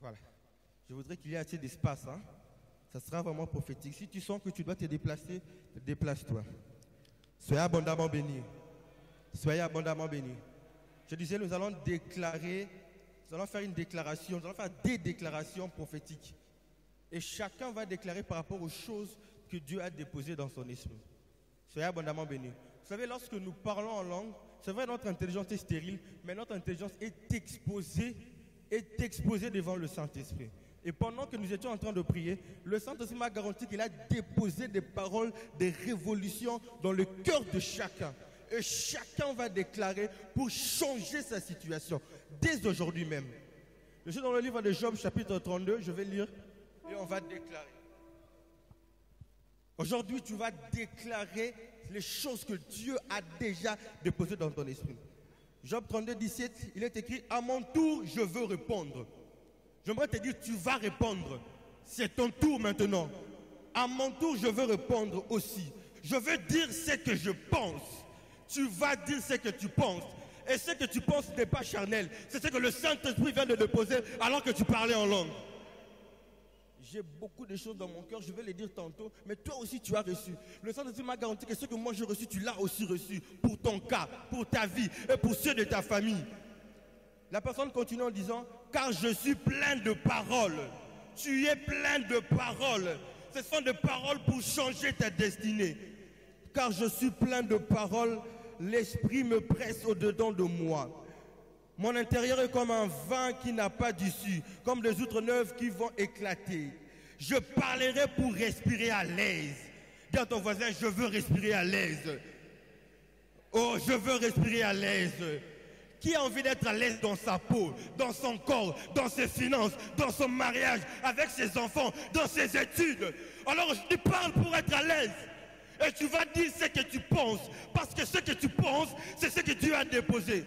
Voilà. Je voudrais qu'il y ait assez d'espace. Hein. Ça sera vraiment prophétique. Si tu sens que tu dois te déplacer, déplace-toi. Soyez abondamment bénis. Soyez abondamment bénis. Je disais, nous allons déclarer, nous allons faire une déclaration, nous allons faire des déclarations prophétiques. Et chacun va déclarer par rapport aux choses que Dieu a déposées dans son esprit. Soyez abondamment bénis. Vous savez, lorsque nous parlons en langue, c'est vrai, notre intelligence est stérile, mais notre intelligence est exposée devant le Saint-Esprit. Et pendant que nous étions en train de prier, le Saint-Esprit m'a garanti qu'il a déposé des paroles, des révolutions dans le cœur de chacun. Et chacun va déclarer pour changer sa situation, dès aujourd'hui même. Je suis dans le livre de Job, chapitre 32, je vais lire et on va déclarer. Aujourd'hui, tu vas déclarer les choses que Dieu a déjà déposées dans ton esprit. Job 32, 17, il est écrit « À mon tour, je veux répondre ». J'aimerais te dire, tu vas répondre. C'est ton tour maintenant. À mon tour, je veux répondre aussi. Je veux dire ce que je pense. Tu vas dire ce que tu penses. Et ce que tu penses n'est pas charnel. C'est ce que le Saint-Esprit vient de déposer alors que tu parlais en langue. J'ai beaucoup de choses dans mon cœur, je vais les dire tantôt, mais toi aussi tu as reçu. Le Saint-Esprit m'a garanti que ce que moi j'ai reçu, tu l'as aussi reçu pour ton cas, pour ta vie et pour ceux de ta famille. La personne continue en disant, car je suis plein de paroles. Tu es plein de paroles. Ce sont des paroles pour changer ta destinée. Car je suis plein de paroles, l'esprit me presse au-dedans de moi. Mon intérieur est comme un vin qui n'a pas d'issue, comme des outres neuves qui vont éclater. Je parlerai pour respirer à l'aise. Dis à ton voisin, je veux respirer à l'aise. Oh, je veux respirer à l'aise. Qui a envie d'être à l'aise dans sa peau, dans son corps, dans ses finances, dans son mariage, avec ses enfants, dans ses études? Alors je te parle pour être à l'aise. Et tu vas dire ce que tu penses. Parce que ce que tu penses, c'est ce que Dieu a déposé.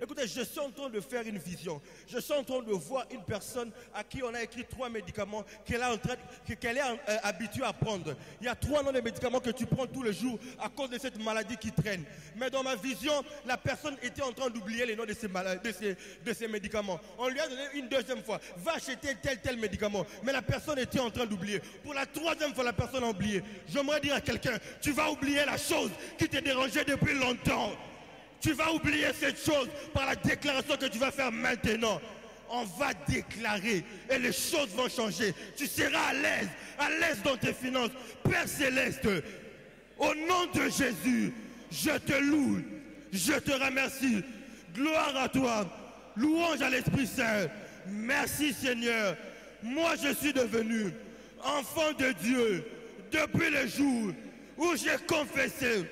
Écoutez, je suis en train de faire une vision. Je suis en train de voir une personne à qui on a écrit 3 médicaments qu'elle est habituée à prendre. Il y a 3 noms de médicaments que tu prends tous les jours à cause de cette maladie qui traîne. Mais dans ma vision, la personne était en train d'oublier les noms de ces médicaments. On lui a donné une deuxième fois. Va acheter tel médicament. Mais la personne était en train d'oublier. Pour la 3e fois, la personne a oublié. J'aimerais dire à quelqu'un, tu vas oublier la chose qui te dérangeait depuis longtemps. Tu vas oublier cette chose par la déclaration que tu vas faire maintenant. On va déclarer et les choses vont changer. Tu seras à l'aise dans tes finances. Père Céleste, au nom de Jésus, je te loue, je te remercie. Gloire à toi, louange à l'Esprit Saint. Merci Seigneur. Moi je suis devenu enfant de Dieu depuis le jour où j'ai confessé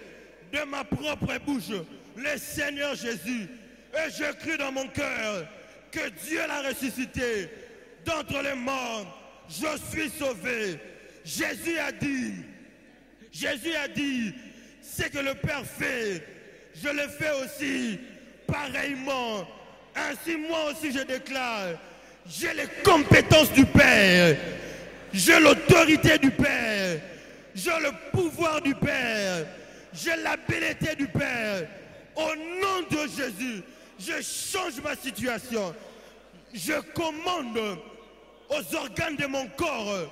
de ma propre bouche le Seigneur Jésus, et je crie dans mon cœur que Dieu l'a ressuscité d'entre les morts. Je suis sauvé. Jésus a dit, ce que le Père fait, je le fais aussi pareillement. Ainsi moi aussi je déclare, j'ai les compétences du Père, j'ai l'autorité du Père, j'ai le pouvoir du Père, j'ai l'habileté du Père. Au nom de Jésus, je change ma situation. Je commande aux organes de mon corps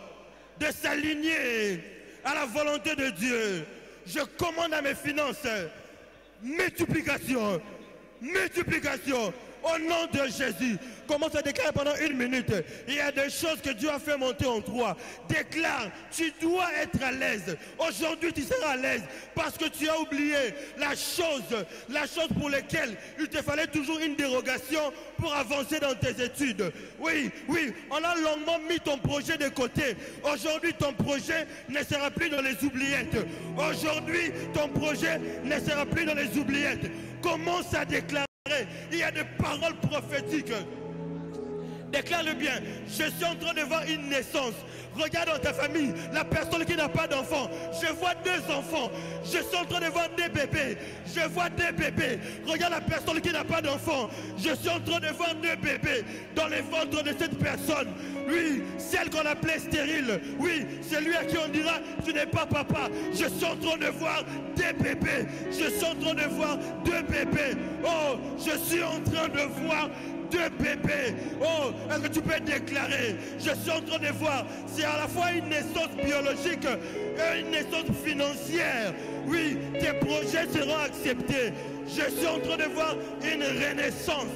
de s'aligner à la volonté de Dieu. Je commande à mes finances multiplication, multiplication. Au nom de Jésus, commence à déclarer pendant 1 minute. Il y a des choses que Dieu a fait monter en toi. Déclare, tu dois être à l'aise. Aujourd'hui, tu seras à l'aise parce que tu as oublié la chose pour laquelle il te fallait toujours une dérogation pour avancer dans tes études. Oui, on a longuement mis ton projet de côté. Aujourd'hui, ton projet ne sera plus dans les oubliettes. Aujourd'hui, ton projet ne sera plus dans les oubliettes. Commence à déclarer. Il y a des paroles prophétiques. Déclare-le bien. Je suis en train de voir une naissance. Regarde dans ta famille, la personne qui n'a pas d'enfant. Je vois 2 enfants. Je suis en train de voir des bébés. Je vois des bébés. Regarde la personne qui n'a pas d'enfant. Je suis en train de voir 2 bébés dans les ventres de cette personne. Oui, celle qu'on appelait stérile. Oui, c'est lui à qui on dira, tu n'es pas papa. Je suis en train de voir des bébés. Je suis en train de voir 2 bébés. Oh, je suis en train de voir 2 bébés. Oh, est-ce que tu peux déclarer? Je suis en train de voir, c'est à la fois une naissance biologique et une naissance financière. Oui, tes projets seront acceptés. Je suis en train de voir une renaissance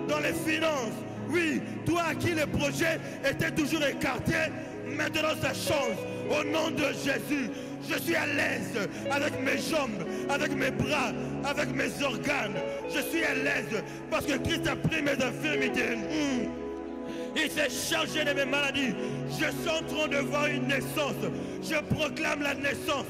dans les finances. Oui, toi à qui les projets étaient toujours écartés, maintenant ça change. Au nom de Jésus, je suis à l'aise avec mes jambes, avec mes bras, avec mes organes. Je suis à l'aise parce que Christ a pris mes infirmités. Il s'est chargé de mes maladies. Je suis en train de voir une naissance. Je proclame la naissance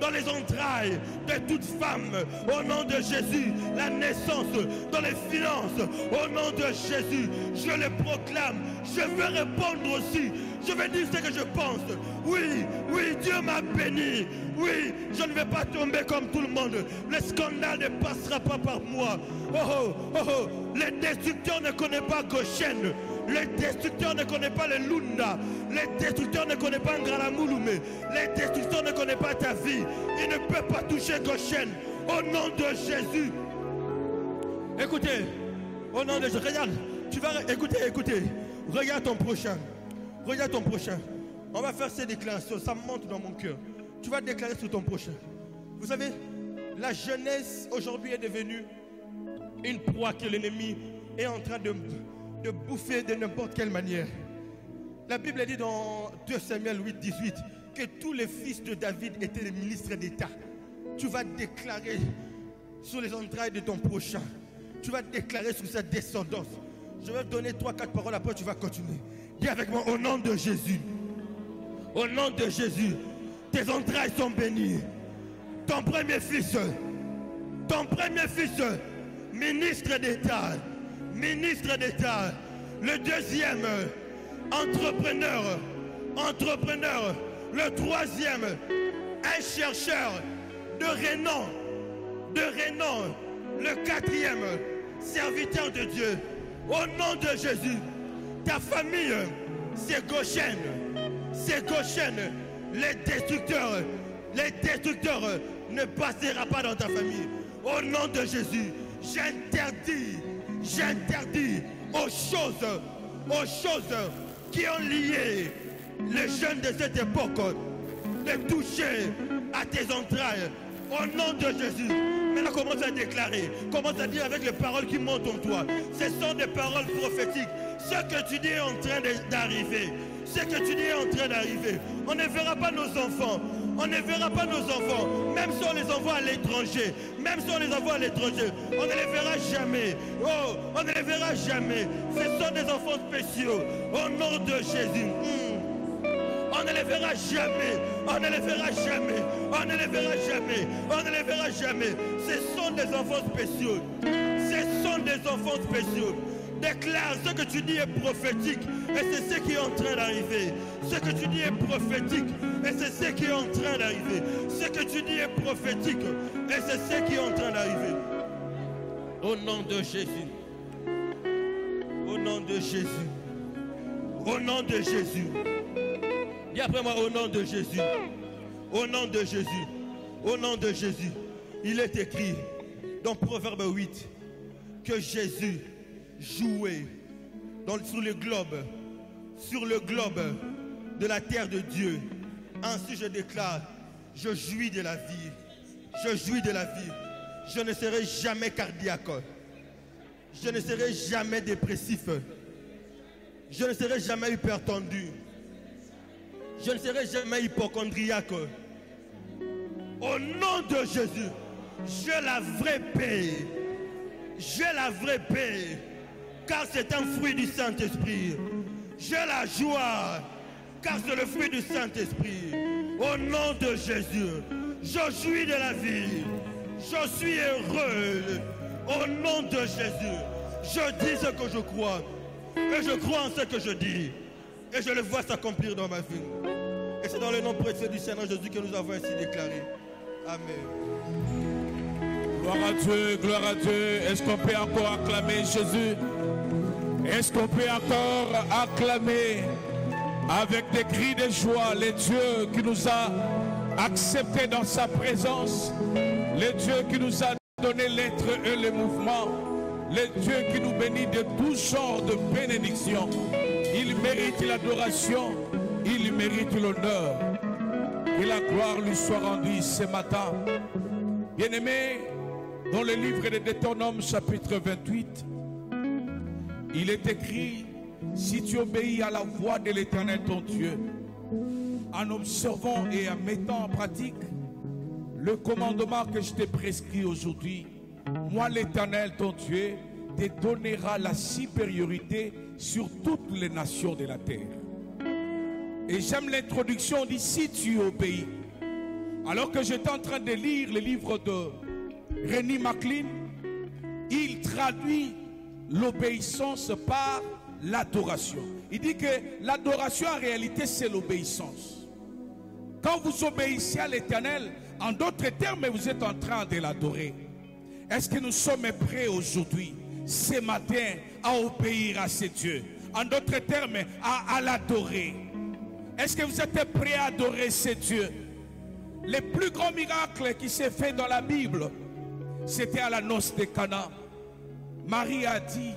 dans les entrailles de toute femme. Au nom de Jésus, la naissance dans les finances. Au nom de Jésus, je le proclame. Je veux répondre aussi. Je vais dire ce que je pense. Oui, oui, Dieu m'a béni. Oui, je ne vais pas tomber comme tout le monde. Le scandale ne passera pas par moi. Oh, oh, oh, oh. Les destructeurs ne connaissent pas Goshen. Les destructeurs ne connaissent pas les Lunda. Les destructeurs ne connaissent pas Ngaramouloumé. Les destructeurs ne connaissent pas ta vie. Ils ne peuvent pas toucher Goshen. Au nom de Jésus. Écoutez, au nom de Jésus, regarde. Tu vas écouter. Regarde ton prochain. Regarde ton prochain. On va faire ces déclarations. Ça monte dans mon cœur. Tu vas déclarer sur ton prochain. Vous savez, la jeunesse aujourd'hui est devenue une proie que l'ennemi est en train de bouffer de n'importe quelle manière. La Bible dit dans 2 Samuel 8, 18 que tous les fils de David étaient des ministres d'État. Tu vas déclarer sur les entrailles de ton prochain. Tu vas déclarer sur sa descendance. Je vais te donner 3-4 paroles, après tu vas continuer. Dis avec moi, au nom de Jésus. Au nom de Jésus, tes entrailles sont bénies. Ton premier fils, ministre d'État. Le deuxième, entrepreneur. Le troisième, un chercheur de renom. Le quatrième, serviteur de Dieu. Au nom de Jésus, ta famille, c'est Goshen. Les destructeurs ne passeront pas dans ta famille. Au nom de Jésus, j'interdis aux choses qui ont lié les jeunes de cette époque de toucher à tes entrailles. Au nom de Jésus. Maintenant, commence à déclarer. Commence à dire avec les paroles qui montent en toi. Ce sont des paroles prophétiques. Ce que tu dis est en train d'arriver. On ne verra pas nos enfants. Même si on les envoie à l'étranger. On ne les verra jamais. Oh, on ne les verra jamais. Ce sont des enfants spéciaux. Au nom de Jésus. On ne les verra jamais. Ce sont des enfants spéciaux. Déclare ce que tu dis est prophétique et c'est ce qui est en train d'arriver. Au nom de Jésus. Dis après moi, au nom de Jésus. Il est écrit dans Proverbe 8 que Jésus jouait sur le globe de la terre de Dieu. Ainsi je déclare, je jouis de la vie. Je ne serai jamais cardiaque. Je ne serai jamais dépressif. Je ne serai jamais hypertendu. Je ne serai jamais hypochondriaque. Au nom de Jésus, j'ai la vraie paix. Car c'est un fruit du Saint-Esprit. J'ai la joie, car c'est le fruit du Saint-Esprit. Au nom de Jésus, je jouis de la vie. Je suis heureux. Au nom de Jésus, je dis ce que je crois. Et je crois en ce que je dis. Et je le vois s'accomplir dans ma vie. Et c'est dans le nom précieux du Seigneur Jésus que nous avons ainsi déclaré. Amen. Gloire à Dieu. Est-ce qu'on peut encore acclamer Jésus? Est-ce qu'on peut encore acclamer avec des cris de joie le Dieu qui nous a acceptés dans sa présence, le Dieu qui nous a donné l'être et le mouvement, le Dieu qui nous bénit de tout genre de bénédiction. Il mérite l'adoration, il mérite l'honneur. Que la gloire lui soit rendue ce matin. Bien-aimés, dans le livre de Deutéronome chapitre 28, il est écrit: si tu obéis à la voix de l'Éternel ton Dieu, en observant et en mettant en pratique le commandement que je t'ai prescrit aujourd'hui, moi l'Éternel ton Dieu te donnera la supériorité sur toutes les nations de la terre. Et j'aime l'introduction, on dit si tu obéis. Alors que j'étais en train de lire le livre de Rennie McLean, il traduit l'obéissance par l'adoration. Il dit que l'adoration en réalité c'est l'obéissance. Quand vous obéissez à l'Éternel, en d'autres termes, vous êtes en train de l'adorer. Est-ce que nous sommes prêts aujourd'hui, ce matin, à obéir à ce Dieu? En d'autres termes, à l'adorer. Est-ce que vous êtes prêts à adorer ce Dieu? Le plus grand miracle qui s'est fait dans la Bible, c'était à la noce de Cana. Marie a dit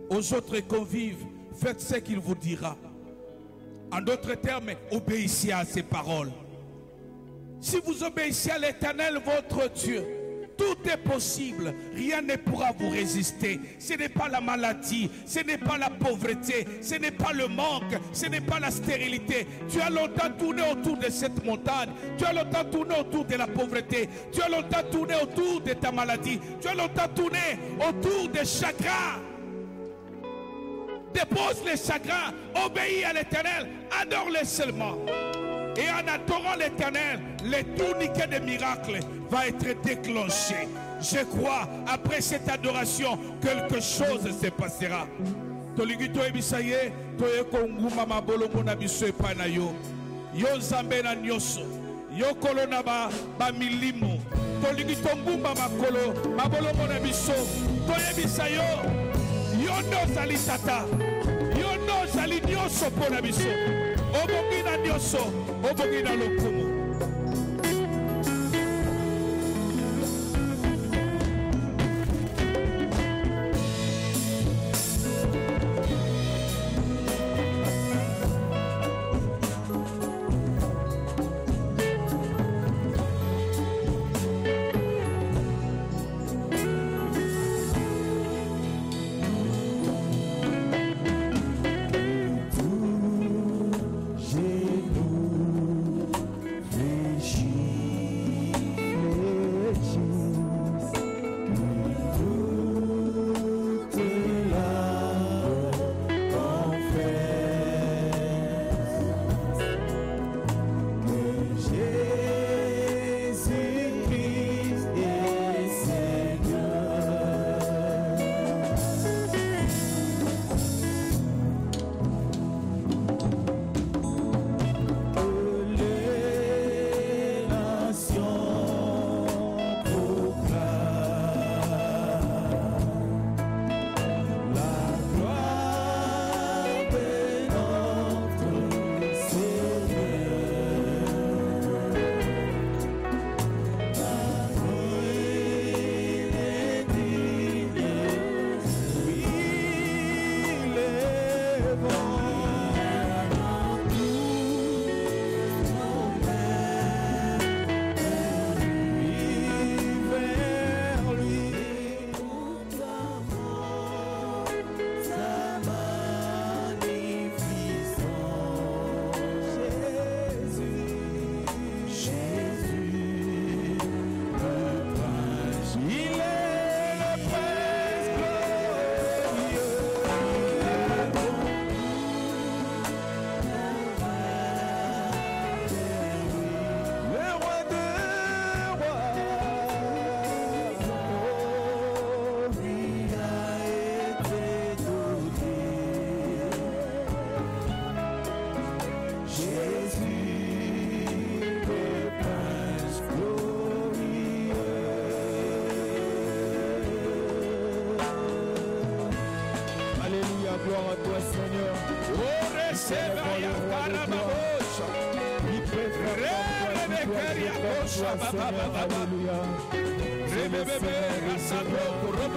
aux autres convives: faites ce qu'il vous dira. En d'autres termes, obéissez à ses paroles. Si vous obéissez à l'Éternel, votre Dieu, tout est possible. Rien ne pourra vous résister. Ce n'est pas la maladie, ce n'est pas la pauvreté, ce n'est pas le manque, ce n'est pas la stérilité. Tu as longtemps tourné autour de cette montagne. Tu as longtemps tourné autour de la pauvreté. Tu as longtemps tourné autour de ta maladie. Tu as longtemps tourné autour des chagrins. Dépose les chagrins, obéis à l'Éternel, adore-le seulement. Et en adorant l'Éternel, le tourniquet des miracles va être déclenché. Je crois, après cette adoration, quelque chose se passera. Toligito ebisaye, toye konguma mabolongo na biso epai na yo. Yo nzambe na nyoso, yo kolona ba milimo. Toligito ngumba makolo, mabolongo na biso, toye bisayo. Yo no zali tata, yo no zali nyoso pona biso. Obongina nyoso, obongina lokumu.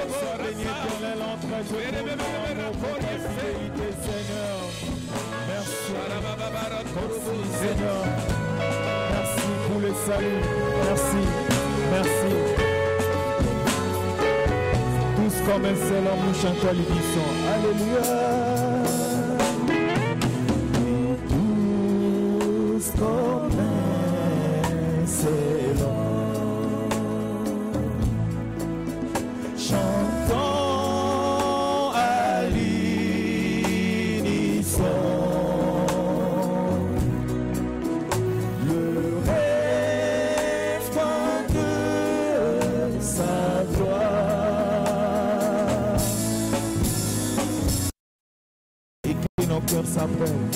Sois béni éternel entre tes fidélité, Seigneur. Merci. Merci, Seigneur. Merci pour le salut. Merci. Merci. Tous comme un seul homme, nous chantons l'unisson. Alléluia. Tous comme un seul homme, chantons à l'unisson. Le refrain de sa gloire. Et que nos cœurs s'appellent.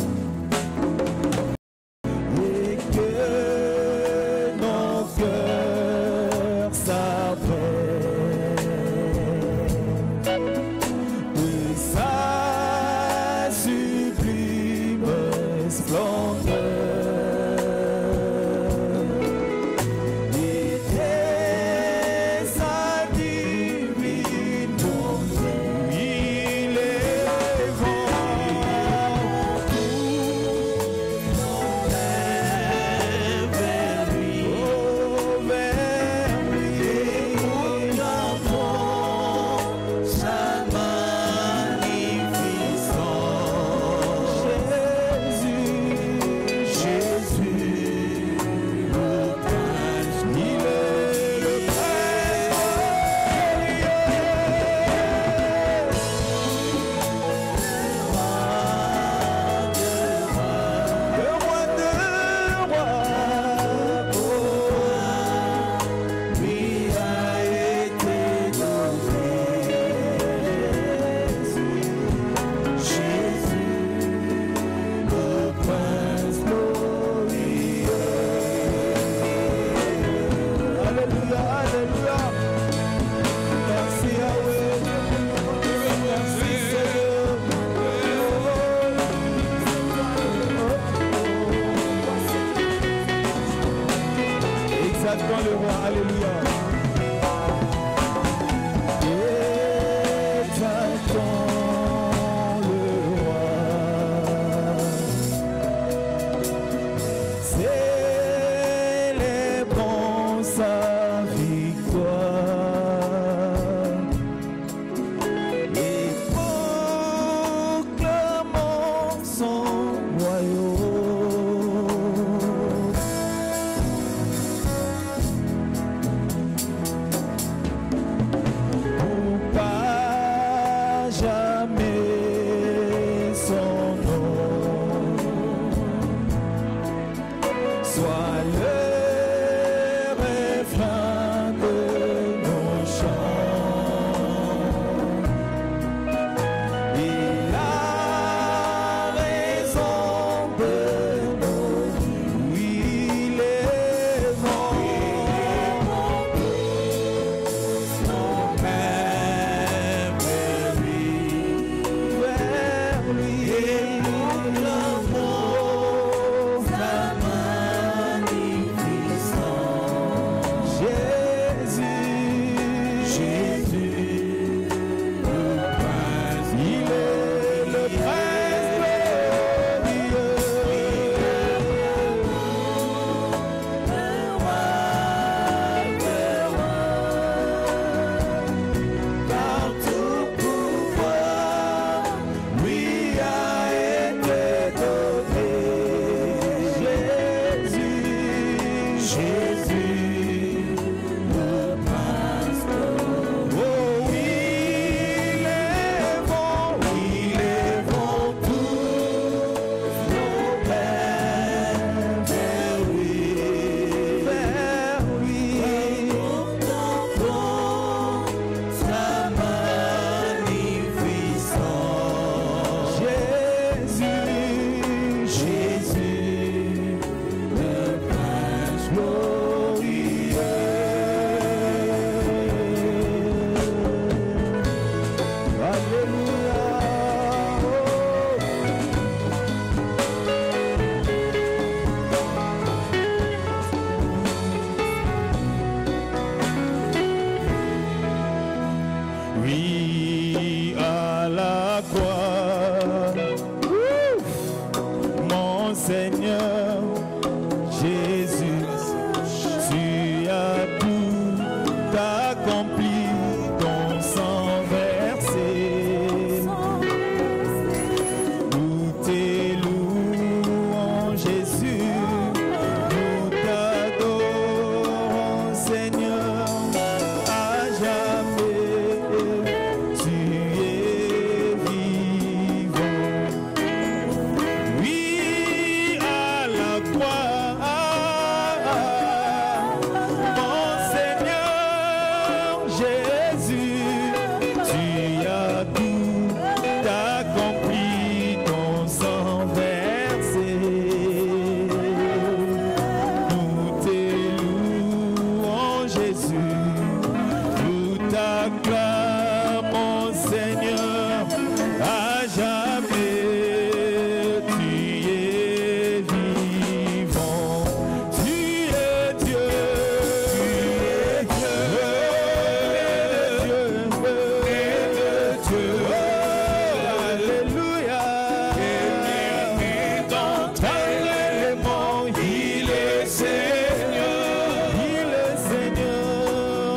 Et que nos cœurs s'appellent de sa sublime splendeur et de sa divine bonté. Il est vent pour Oui, à la croix, mon Seigneur Jésus, tu as tout accompli, ton sang versé. Nous t'élouons Jésus, nous t'adorons Seigneur, à jamais tu es vivant. Oui, à la croix, mon Seigneur Jésus, tu as tout accompli, ton sang versé. Nous t'élouons Jésus, nous t'acclamons Seigneur, à jamais tu es vivant. Tu es Dieu, alléluia. Dans ta l'élément, il est Seigneur,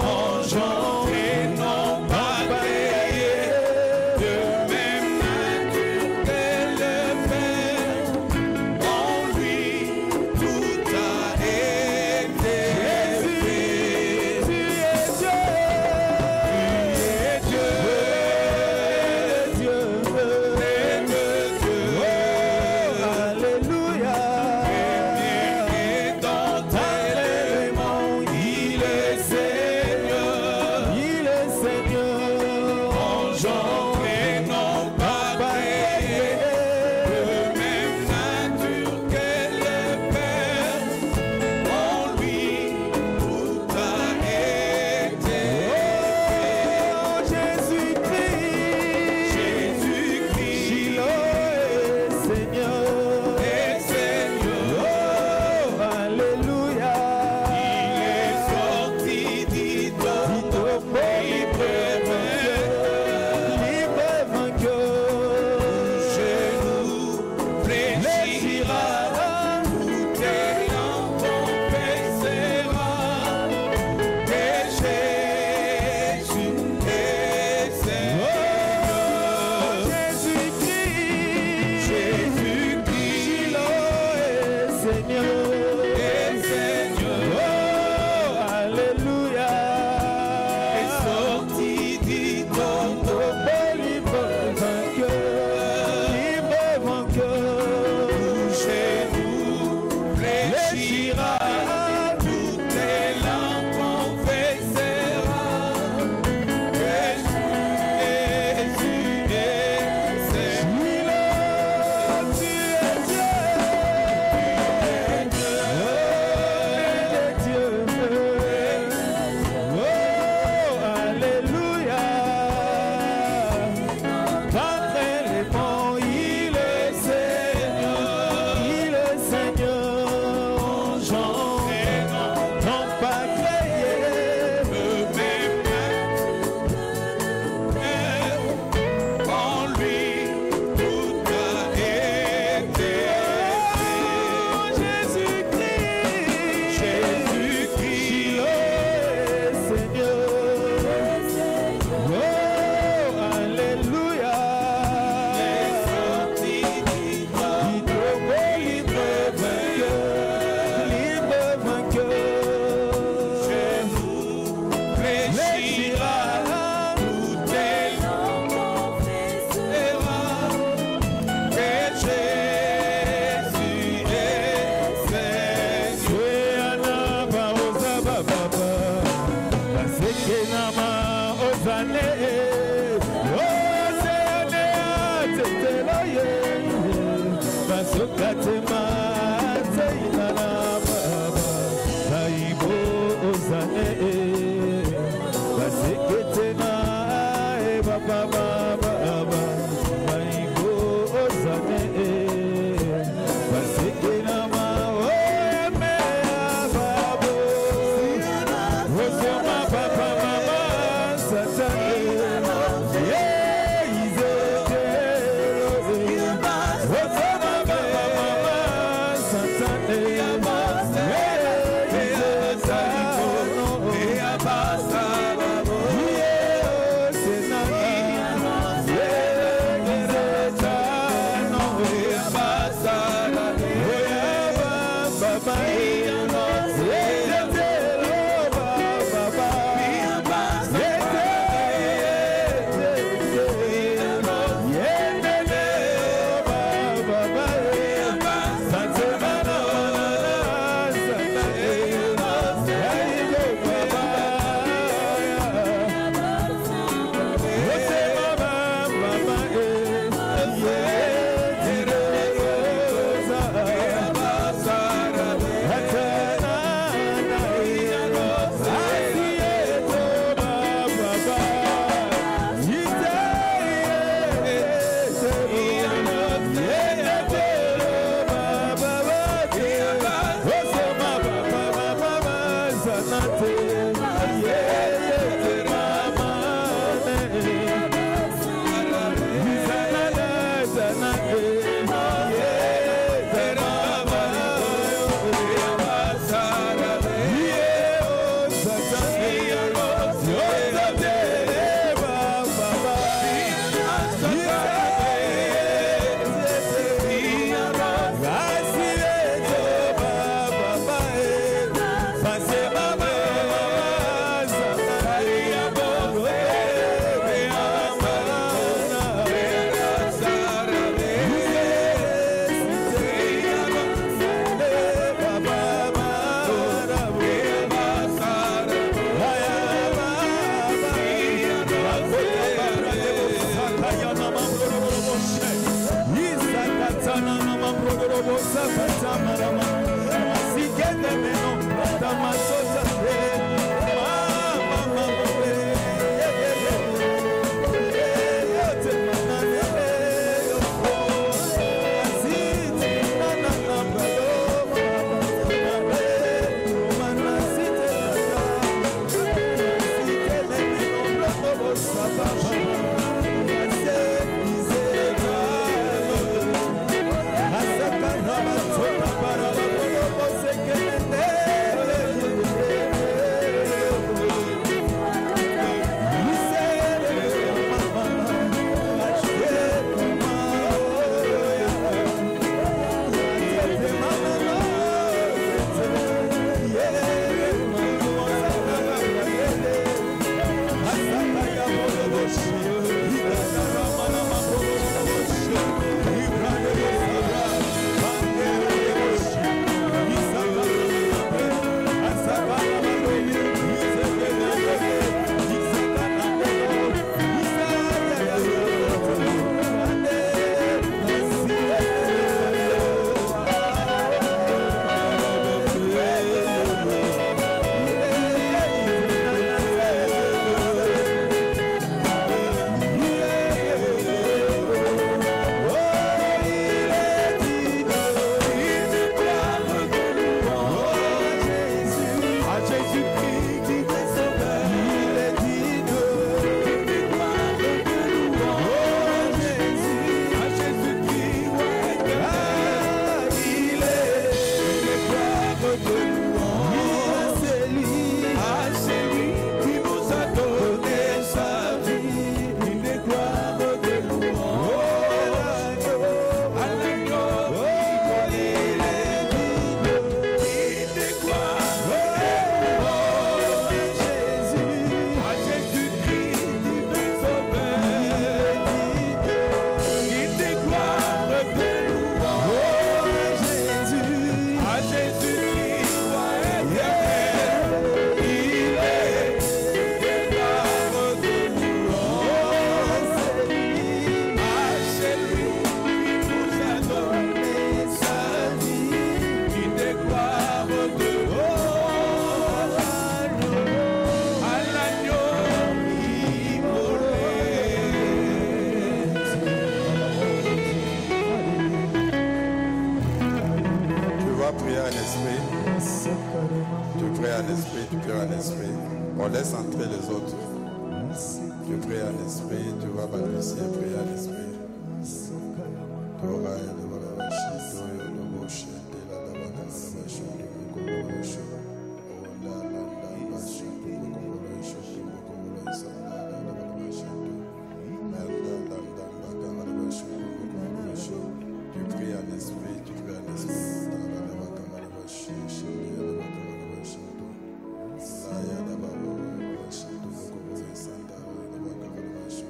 engendré, non pas créé, de même nature que le Père, en lui tout a été fait. Tu es Dieu, alléluia. Dans ta l'élément, il est Seigneur, engendré, non pas créé, de même nature que le Père, en lui tout a été fait. Jésus-Christ, est Seigneur, alléluia. Il est sorti libre vainqueur. Genou fléchira, tout élan confessera que Jésus est Seigneur. Jésus-Christ, est Seigneur, alléluia. Est sorti libre vainqueur. Genou fléchira, tout élan confessera que Jésus est Seigneur. Tu es Dieu, alléluia. Votre élément, il est Seigneur, engendré, non pas créé, le même en lui tout a été fait. Jésus-Christ, est Seigneur, alléluia. Libre vainqueur. Genou fléchira, tout élan confessera que Jésus est Satan. Tu crées un esprit, tu crées un esprit. On laisse entrer les autres. Tu pries en esprit, tu vas balbutier, prier en esprit. Torah et de Balabashi, Toyo de Boshi, Tela de Balabashi, Kokoloshi, Onda Landa Bashi, Kokoloshi, Kokoloshi, Sanda de Balabashi, Landa Landa Balabashi, Kokoloshi. Tu pries en esprit, tu pries en esprit. Tala de Balabashi, Shindi de Balabashi, Saya de Balabashi, Kokoloshi, Sanda de Balabashi,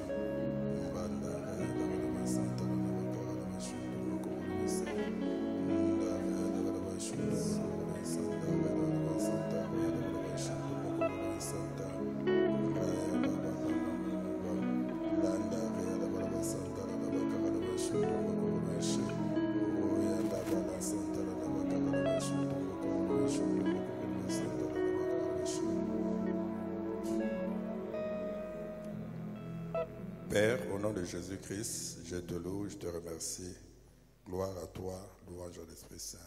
Banda de Balabashi, Santa de Balabashi, Kokoloshi, Onda de Balabashi, Kokoloshi, Sanda de Balabashi, Santa de Balabashi, Kokoloshi, Santa Raya de Balabashi, Landa de Balabashi, Santa de Balabashi, Kokoloshi, Oya de Balabashi, Santa de Balabashi, Kokoloshi, Kokoloshi, Santa de Balabashi. Père, au nom de Jésus-Christ, je te loue, je te remercie. Gloire à toi, louange à l'Esprit Saint.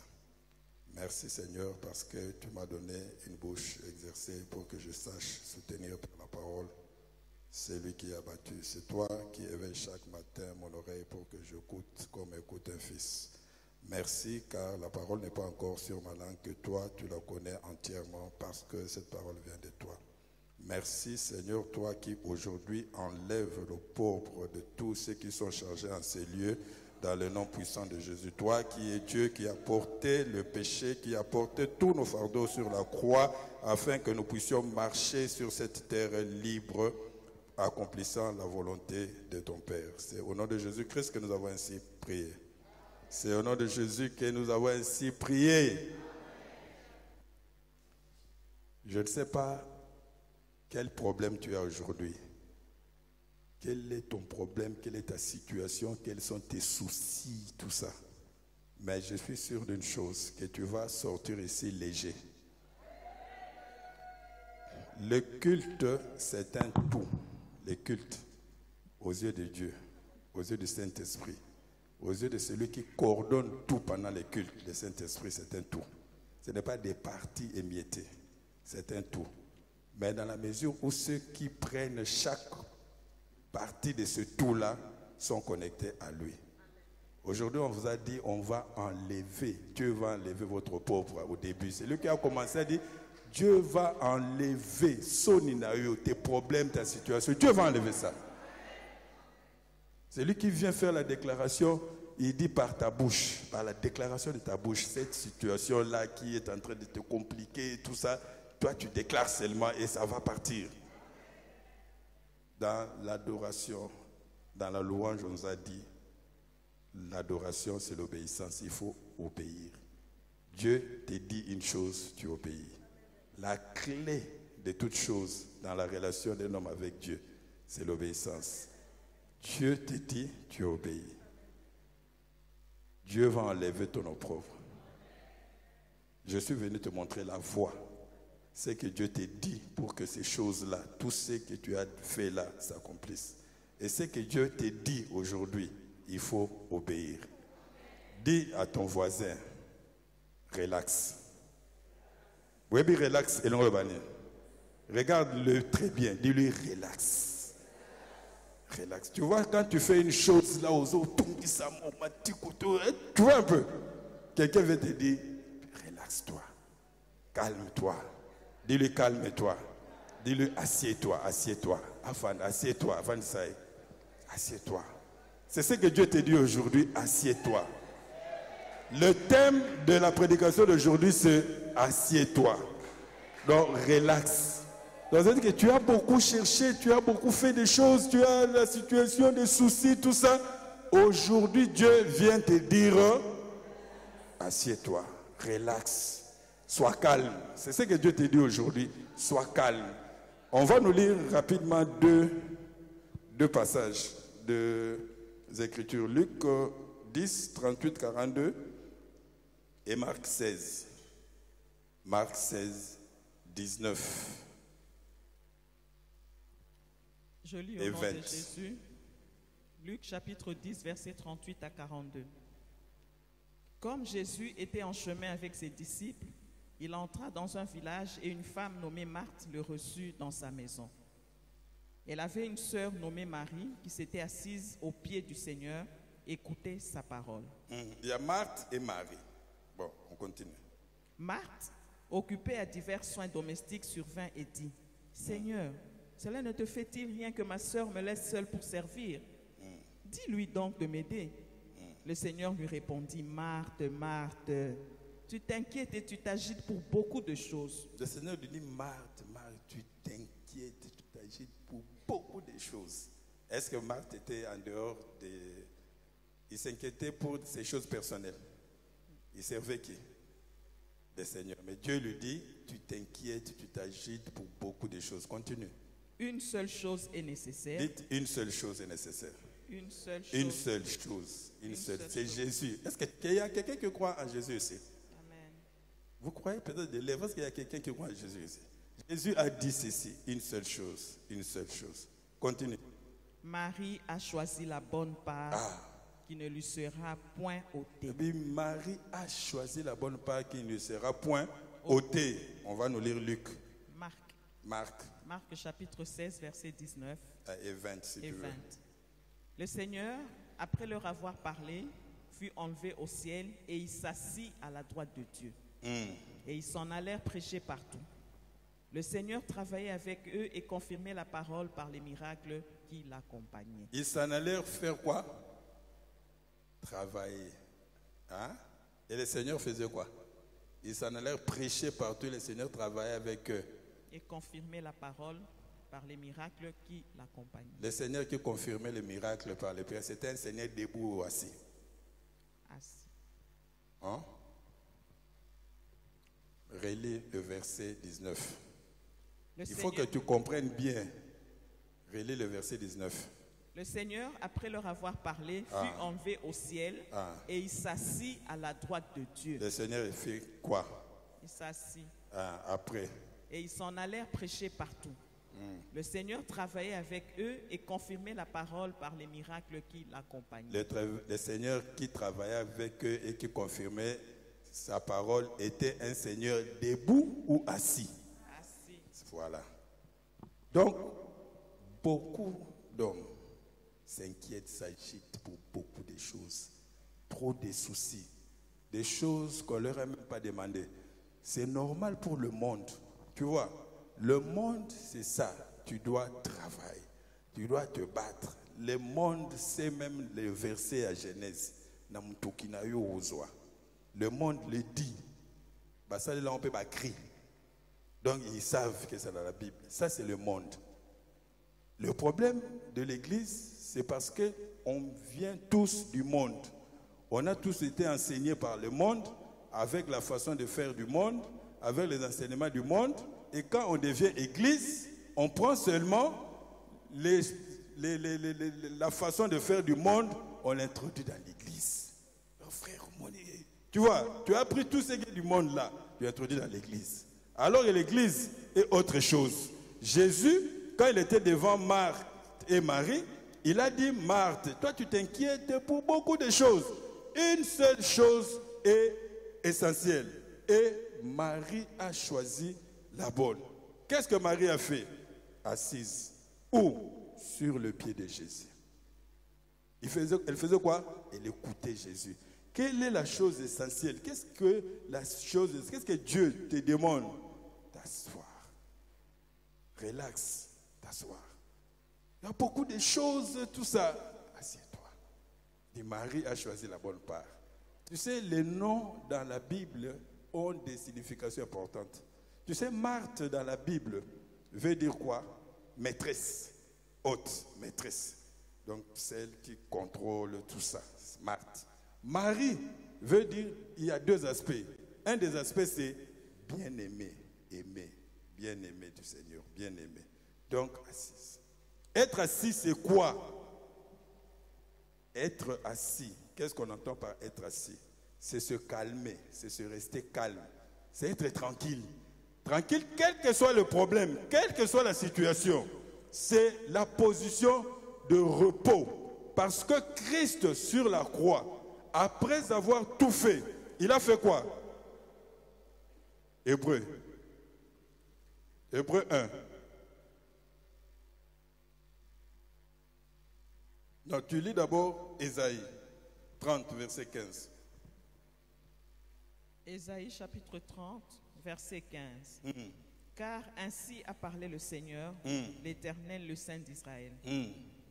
Merci Seigneur parce que tu m'as donné une bouche exercée pour que je sache soutenir par la parole celui qui a battu. C'est toi qui éveilles chaque matin mon oreille pour que j'écoute comme écoute un fils. Merci car la parole n'est pas encore sur ma langue, que toi tu la connais entièrement parce que cette parole vient de toi. Merci Seigneur, toi qui aujourd'hui enlèves le pauvre de tous ceux qui sont chargés en ces lieux dans le nom puissant de Jésus. Toi qui es Dieu, qui a porté le péché, qui a porté tous nos fardeaux sur la croix afin que nous puissions marcher sur cette terre libre accomplissant la volonté de ton Père. C'est au nom de Jésus-Christ que nous avons ainsi prié. C'est au nom de Jésus que nous avons ainsi prié. Je ne sais pas quel problème tu as aujourd'hui. Quel est ton problème? Quelle est ta situation? Quels sont tes soucis? Tout ça. Mais je suis sûr d'une chose, que tu vas sortir ici léger. Le culte, c'est un tout. Le culte, aux yeux de Dieu, aux yeux du Saint-Esprit, aux yeux de celui qui coordonne tout pendant les cultes, le Saint-Esprit, c'est un tout. Ce n'est pas des parties émiettées, c'est un tout. Mais dans la mesure où ceux qui prennent chaque partie de ce tout-là sont connectés à lui. Aujourd'hui, on vous a dit, on va enlever, Dieu va enlever votre pauvre au début. C'est lui qui a commencé à dire, Dieu va enlever tes problèmes, ta situation. Dieu va enlever ça. C'est lui qui vient faire la déclaration, il dit par ta bouche, par la déclaration de ta bouche, cette situation-là qui est en train de te compliquer, tout ça, toi tu déclares seulement et ça va partir. Dans l'adoration, dans la louange, on nous a dit, l'adoration c'est l'obéissance, il faut obéir. Dieu te dit une chose, tu obéis. La clé de toute chose dans la relation d'un homme avec Dieu, c'est l'obéissance. Dieu te dit, tu obéis. Dieu va enlever ton opprobre. Je suis venu te montrer la voie. C'est que Dieu te dit pour que ces choses-là, tout ce que tu as fait là, s'accomplissent. Et c'est que Dieu te dit aujourd'hui, il faut obéir. Dis à ton voisin, relax. Oui, relax et non rebanir. Regarde-le très bien, dis-lui relax. Relax. Tu vois, quand tu fais une chose là aux autres, tu vois un peu. Quelqu'un veut te dire, relaxe-toi, calme-toi. Dis-lui calme-toi. Dis-lui assieds-toi, assieds-toi. Afin, assieds-toi, avant de ça. Assieds-toi. C'est ce que Dieu te dit aujourd'hui, assieds-toi. Le thème de la prédication d'aujourd'hui, c'est assieds-toi. Donc, relax. Donc, c'est-à-dire que tu as beaucoup cherché, tu as beaucoup fait des choses, tu as la situation, des soucis, tout ça. Aujourd'hui, Dieu vient te dire, assieds-toi, relax. Sois calme. C'est ce que Dieu te dit aujourd'hui. Sois calme. On va nous lire rapidement deux passages des Écritures. Luc 10, 38, 42 et Marc 16. Marc 16, 19 Je lis et au nom 20. de Jésus. Luc chapitre 10, versets 38 à 42. Comme Jésus était en chemin avec ses disciples, il entra dans un village et une femme nommée Marthe le reçut dans sa maison. Elle avait une sœur nommée Marie qui s'était assise aux pieds du Seigneur et écoutait sa parole. Il y a Marthe et Marie. Bon, on continue. Marthe, occupée à divers soins domestiques, survint et dit, « Seigneur, cela ne te fait-il rien que ma sœur me laisse seule pour servir? Dis-lui donc de m'aider. » Le Seigneur lui répondit, « Marthe, Marthe, tu t'inquiètes et tu t'agites pour beaucoup de choses. » Le Seigneur lui dit, Marthe, Marthe, tu t'inquiètes, tu t'agites pour beaucoup de choses. Est-ce que Marthe était en dehors des... Il s'inquiétait pour ses choses personnelles. Il servait qui? Le Seigneur. Mais Dieu lui dit, tu t'inquiètes, tu t'agites pour beaucoup de choses. Continue. Une seule chose est nécessaire. Dites, une seule chose est nécessaire. Une seule chose. Une seule chose. Une seule. C'est chose. Jésus. Est-ce qu'il y a quelqu'un qui croit en Jésus ici? Amen. Vous croyez peut-être de lèvres? Est-ce qu'il y a quelqu'un qui croit en Jésus ici? Jésus a dit ceci, une seule chose. Une seule chose. Continue. Marie a choisi la bonne part qui ne lui sera point ôtée. Et puis Marie a choisi la bonne part qui ne sera point ôtée. On va nous lire Luc. Marc. Marc chapitre 16, verset 19 et 20, si et tu veux. 20. Le Seigneur, après leur avoir parlé, fut enlevé au ciel et il s'assit à la droite de Dieu. Et ils s'en allèrent prêcher partout. Le Seigneur travaillait avec eux et confirmait la parole par les miracles qui l'accompagnaient. Ils s'en allèrent faire quoi? Travailler. Hein? Et le Seigneur faisait quoi? Ils s'en allèrent prêcher partout. Le Seigneur travaillait avec eux. Et confirmait la parole par les miracles qui l'accompagnaient. Le Seigneur qui confirmait les miracles par les prières, c'était un Seigneur debout ou assis? Assis. Hein? Relis le verset 19. Il faut que tu comprennes bien. Relis le verset 19. Le Seigneur, après leur avoir parlé, fut enlevé au ciel et il s'assit à la droite de Dieu. Le Seigneur fait quoi? Il s'assit. Après. Et ils s'en allèrent prêcher partout. Le Seigneur travaillait avec eux et confirmait la parole par les miracles qui l'accompagnaient. Le Seigneur qui travaillait avec eux et qui confirmait sa parole était un Seigneur debout ou assis? Assis. Voilà. Donc, beaucoup d'hommes s'inquiètent, s'agitent pour beaucoup de choses. Trop de soucis. Des choses qu'on ne leur a même pas demandé. C'est normal pour le monde. Tu vois, le monde, c'est ça. Tu dois travailler. Tu dois te battre. Le monde, c'est même le verset à Genèse. Le monde le dit. Ça, là, on peut pas crier. Donc, ils savent que c'est dans la Bible. Ça, c'est le monde. Le problème de l'Église, c'est parce qu'on vient tous du monde. On a tous été enseignés par le monde, avec la façon de faire du monde, avec les enseignements du monde. Et quand on devient Église, on prend seulement la façon de faire du monde, on l'introduit dans l'Église. Oh, frère, tu vois, tu as appris tout ce qui est du monde là, tu introduis dans l'Église. Alors que l'Église est autre chose. Jésus, quand il était devant Marthe et Marie, il a dit, Marthe, toi tu t'inquiètes pour beaucoup de choses. Une seule chose est essentielle. Et Marie a choisi la bonne. Qu'est-ce que Marie a fait? Assise. Où? Sur le pied de Jésus. Elle faisait quoi? Elle écoutait Jésus. Quelle est la chose essentielle? Qu'est-ce que Dieu te demande? T'asseoir. Relax. T'asseoir. Il y a beaucoup de choses, tout ça. Assieds-toi. Et Marie a choisi la bonne part. Tu sais, les noms dans la Bible ont des significations importantes. Tu sais, Marthe dans la Bible veut dire quoi? Maîtresse. Haute, maîtresse. Donc, celle qui contrôle tout ça. Marthe. Marie veut dire, il y a deux aspects. Un des aspects, c'est bien-aimé, aimé, bien-aimé du Seigneur, bien-aimé. Donc, assise. Être assis, c'est quoi? Être assis. Qu'est-ce qu'on entend par être assis? C'est se calmer, c'est se rester calme. C'est être tranquille. Tranquille, quel que soit le problème, quelle que soit la situation. C'est la position de repos. Parce que Christ sur la croix, après avoir tout fait, il a fait quoi? Hébreu 1. Donc tu lis d'abord Ésaïe 30, verset 15. Ésaïe chapitre 30, verset 15. Car ainsi a parlé le Seigneur, l'Éternel, le Saint d'Israël.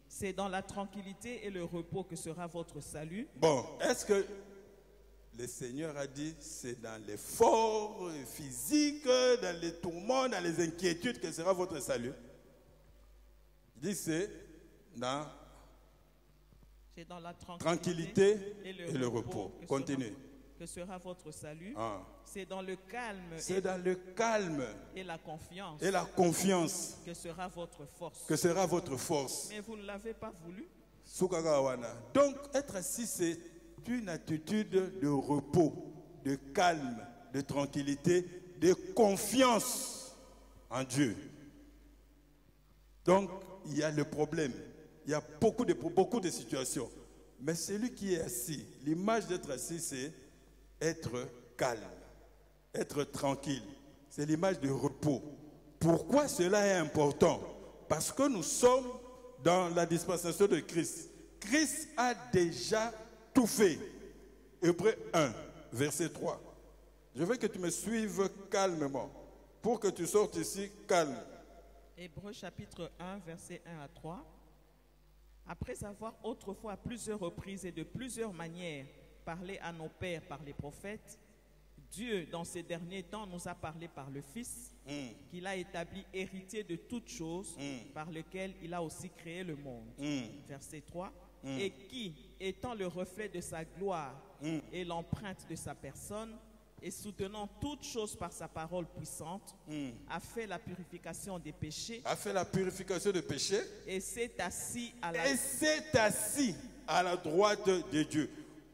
C'est dans la tranquillité et le repos que sera votre salut. Bon, est-ce que le Seigneur a dit c'est dans l'effort physique, dans les tourments, dans les inquiétudes que sera votre salut? Il dit c'est dans la tranquillité et le repos. Continue. Que sera votre salut. C'est dans le calme. C'est dans le calme et la confiance. Et la confiance. Que sera votre force. Que sera votre force. Mais vous ne l'avez pas voulu. Donc être assis, c'est une attitude de repos, de calme, de tranquillité, de confiance en Dieu. Donc il y a le problème. Il y a beaucoup de situations. Mais celui qui est assis, l'image d'être assis, c'est être calme, être tranquille. C'est l'image de repos. Pourquoi cela est important? Parce que nous sommes dans la dispensation de Christ. Christ a déjà tout fait. Hébreux 1, verset 3. Je veux que tu me suives calmement pour que tu sortes ici calme. Hébreux chapitre 1, verset 1 à 3. Après avoir autrefois à plusieurs reprises et de plusieurs manières parlé à nos pères par les prophètes, Dieu, dans ces derniers temps, nous a parlé par le Fils, qu'il a établi héritier de toutes choses, par lequel il a aussi créé le monde. Verset 3. Et qui, étant le reflet de sa gloire et l'empreinte de sa personne, et soutenant toutes choses par sa parole puissante, a fait la purification des péchés. Et s'est assis à la droite de Dieu.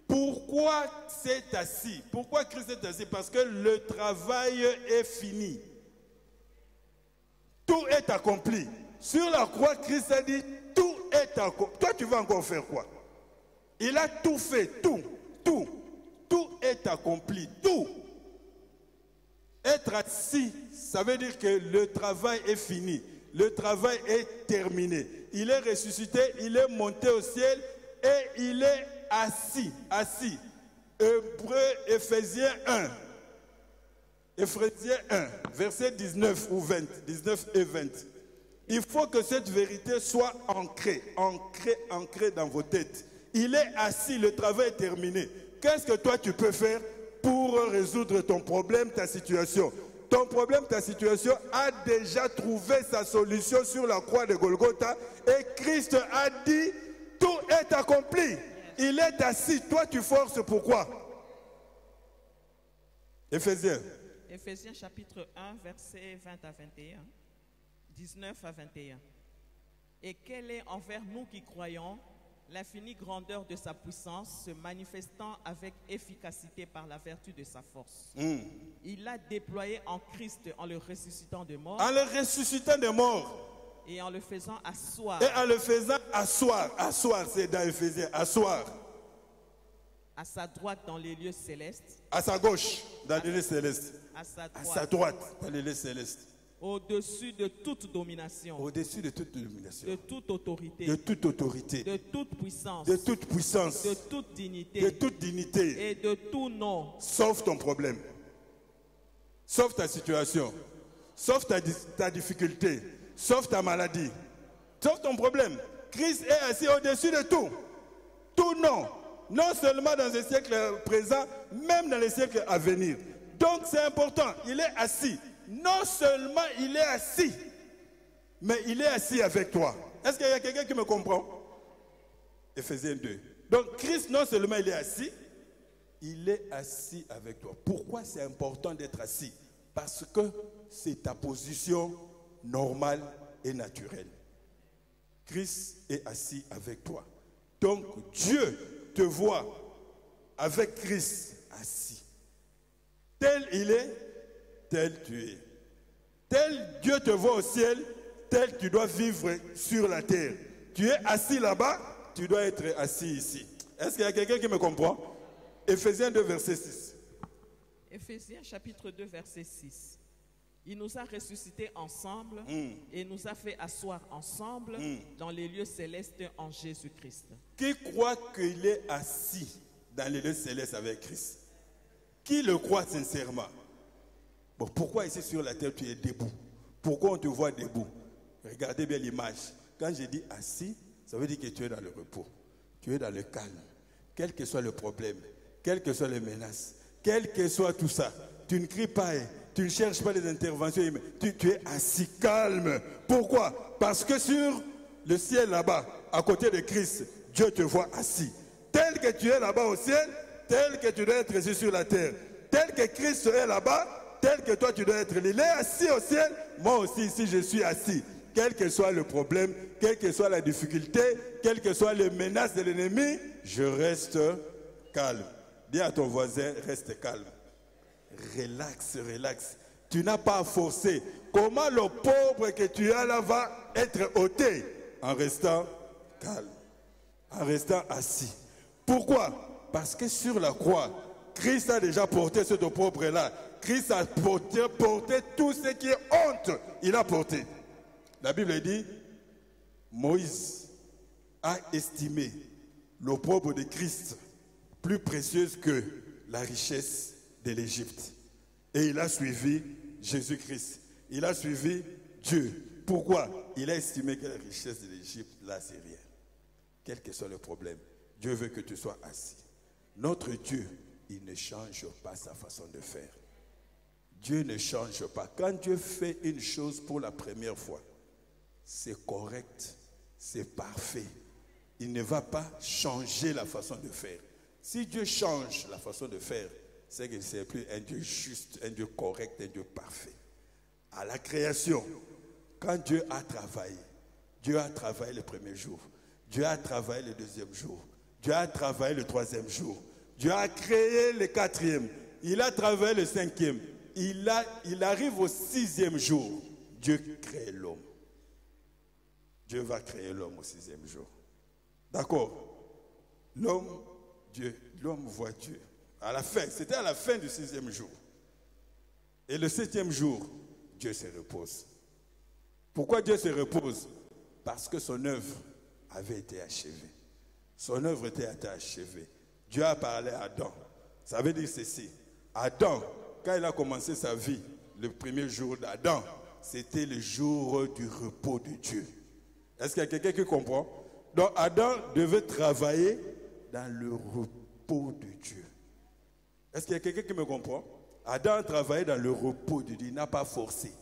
Pourquoi c'est assis? Pourquoi Christ est assis? Parce que le travail est fini. Tout est accompli. Sur la croix, Christ a dit, tout est accompli. Toi, tu vas encore faire quoi? Il a tout fait, tout est accompli, tout. Être assis, ça veut dire que le travail est fini. Le travail est terminé. Il est ressuscité, il est monté au ciel et il est assis. Éphésiens 1, verset 19 ou 20, 19 et 20. Il faut que cette vérité soit ancrée dans vos têtes. Il est assis, le travail est terminé. Qu'est-ce que toi tu peux faire pour résoudre ton problème, ta situation? Ton problème, ta situation a déjà trouvé sa solution sur la croix de Golgotha et Christ a dit, tout est accompli. Il est assis. Toi, tu forces pourquoi? Éphésiens chapitre 1, versets 20 à 21, 19 à 21. Et quelle est envers nous qui croyons l'infinie grandeur de sa puissance, se manifestant avec efficacité par la vertu de sa force. Il l'a déployé en Christ en le ressuscitant de mort. Et en le faisant asseoir. Asseoir, c'est dans Éphésiens, asseoir. À sa droite dans les lieux célestes. À sa gauche dans les lieux célestes. À sa droite dans les lieux célestes. Au-dessus de toute domination. Au-dessus de toute domination. De toute autorité. De toute autorité. De toute puissance. De toute puissance. De toute dignité. De toute dignité. Et de tout nom. Sauf ton problème. Sauf ta situation. Sauf ta difficulté. Sauf ta maladie. Sauf ton problème. Christ est assis au-dessus de tout. Tout nom. Non seulement dans le siècle présent, même dans les siècles à venir. Donc c'est important. Il est assis. Non seulement il est assis, mais il est assis avec toi. Est-ce qu'il y a quelqu'un qui me comprend? Éphésiens 2. Donc Christ, non seulement il est assis avec toi. Pourquoi c'est important d'être assis? Parce que c'est ta position normale et naturelle. Christ est assis avec toi. Donc Dieu te voit avec Christ assis. Tel il est, tel tu es. Tel Dieu te voit au ciel, tel tu dois vivre sur la terre. Tu es assis là-bas, tu dois être assis ici. Est-ce qu'il y a quelqu'un qui me comprend? Éphésiens 2, verset 6. Éphésiens chapitre 2, verset 6. Il nous a ressuscités ensemble et nous a fait asseoir ensemble dans les lieux célestes en Jésus-Christ. Qui croit qu'il est assis dans les lieux célestes avec Christ? Qui le croit sincèrement? Bon, pourquoi ici sur la terre tu es debout? Pourquoi on te voit debout? Regardez bien l'image. Quand je dis assis, ça veut dire que tu es dans le repos. Tu es dans le calme. Quel que soit le problème, quelles que soient les menaces, quel que soit tout ça, tu ne cries pas, tu ne cherches pas les interventions, tu es assis calme. Pourquoi? Parce que sur le ciel là-bas, à côté de Christ, Dieu te voit assis. Tel que tu es là-bas au ciel, tel que tu dois être ici sur la terre. Tel que Christ est là-bas, tel que toi tu dois être. Il est assis au ciel, moi aussi ici je suis assis. Quel que soit le problème, quelle que soit la difficulté, quelles que soient les menaces de l'ennemi, je reste calme. Dis à ton voisin, reste calme. Relax, relax. Tu n'as pas à forcer. Comment le pauvre que tu as là va être ôté? En restant calme, en restant assis. Pourquoi? Parce que sur la croix, Christ a déjà porté ce pauvre-là. Christ a porté tout ce qui est honte. Il a porté. La Bible dit, Moïse a estimé l'opprobre de Christ plus précieuse que la richesse de l'Égypte. Et il a suivi Jésus-Christ. Il a suivi Dieu. Pourquoi? Il a estimé que la richesse de l'Égypte, là, c'est rien. Quel que soit le problème, Dieu veut que tu sois assis. Notre Dieu, il ne change pas sa façon de faire. Dieu ne change pas. Quand Dieu fait une chose pour la première fois, c'est correct, c'est parfait. Il ne va pas changer la façon de faire. Si Dieu change la façon de faire, c'est qu'il n'est plus un Dieu juste, un Dieu correct, un Dieu parfait. À la création, quand Dieu a travaillé le premier jour, Dieu a travaillé le deuxième jour, Dieu a travaillé le troisième jour, Dieu a créé le quatrième, il a travaillé le cinquième, il arrive au sixième jour, Dieu crée l'homme. Dieu va créer l'homme au sixième jour. D'accord? L'homme voit Dieu. À la fin, c'était à la fin du sixième jour. Et le septième jour, Dieu se repose. Pourquoi Dieu se repose? Parce que son œuvre avait été achevée. Son œuvre était achevée. Dieu a parlé à Adam. Ça veut dire ceci. Adam, quand il a commencé sa vie, le premier jour d'Adam, c'était le jour du repos de Dieu. Est-ce qu'il y a quelqu'un qui comprend? Donc Adam devait travailler dans le repos de Dieu. Est-ce qu'il y a quelqu'un qui me comprend? Adam travaillait dans le repos de Dieu. Il n'a pas forcé.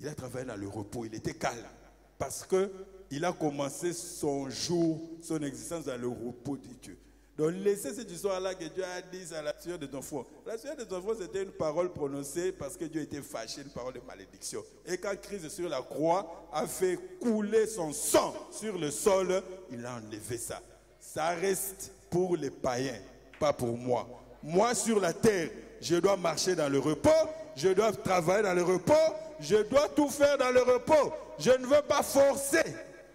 Il a travaillé dans le repos. Il était calme. Parce qu'il a commencé son jour, son existence dans le repos de Dieu. Donc laissez cette histoire-là que Dieu a dit à la sueur de ton front. La sueur de ton front, c'était une parole prononcée parce que Dieu était fâché, une parole de malédiction. Et quand Christ sur la croix a fait couler son sang sur le sol, il a enlevé ça. Ça reste pour les païens, pas pour moi. Moi sur la terre, je dois marcher dans le repos, je dois travailler dans le repos, je dois tout faire dans le repos. Je ne veux pas forcer.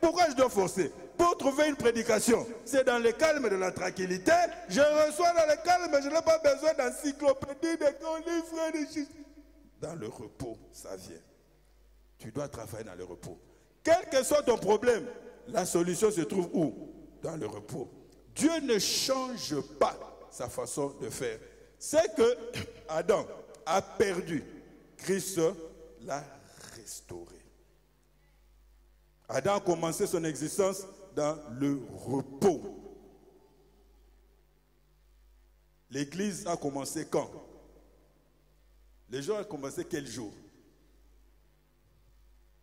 Pourquoi je dois forcer? Pour trouver une prédication, c'est dans le calme de la tranquillité. Je reçois dans le calme, je n'ai pas besoin d'encyclopédie, de livres, de choses. Dans le repos, ça vient. Tu dois travailler dans le repos. Quel que soit ton problème, la solution se trouve où? Dans le repos. Dieu ne change pas sa façon de faire. C'est que Adam a perdu. Christ l'a restauré. Adam a commencé son existence dans le repos. L'église a commencé quand? Les gens ont commencé quel jour?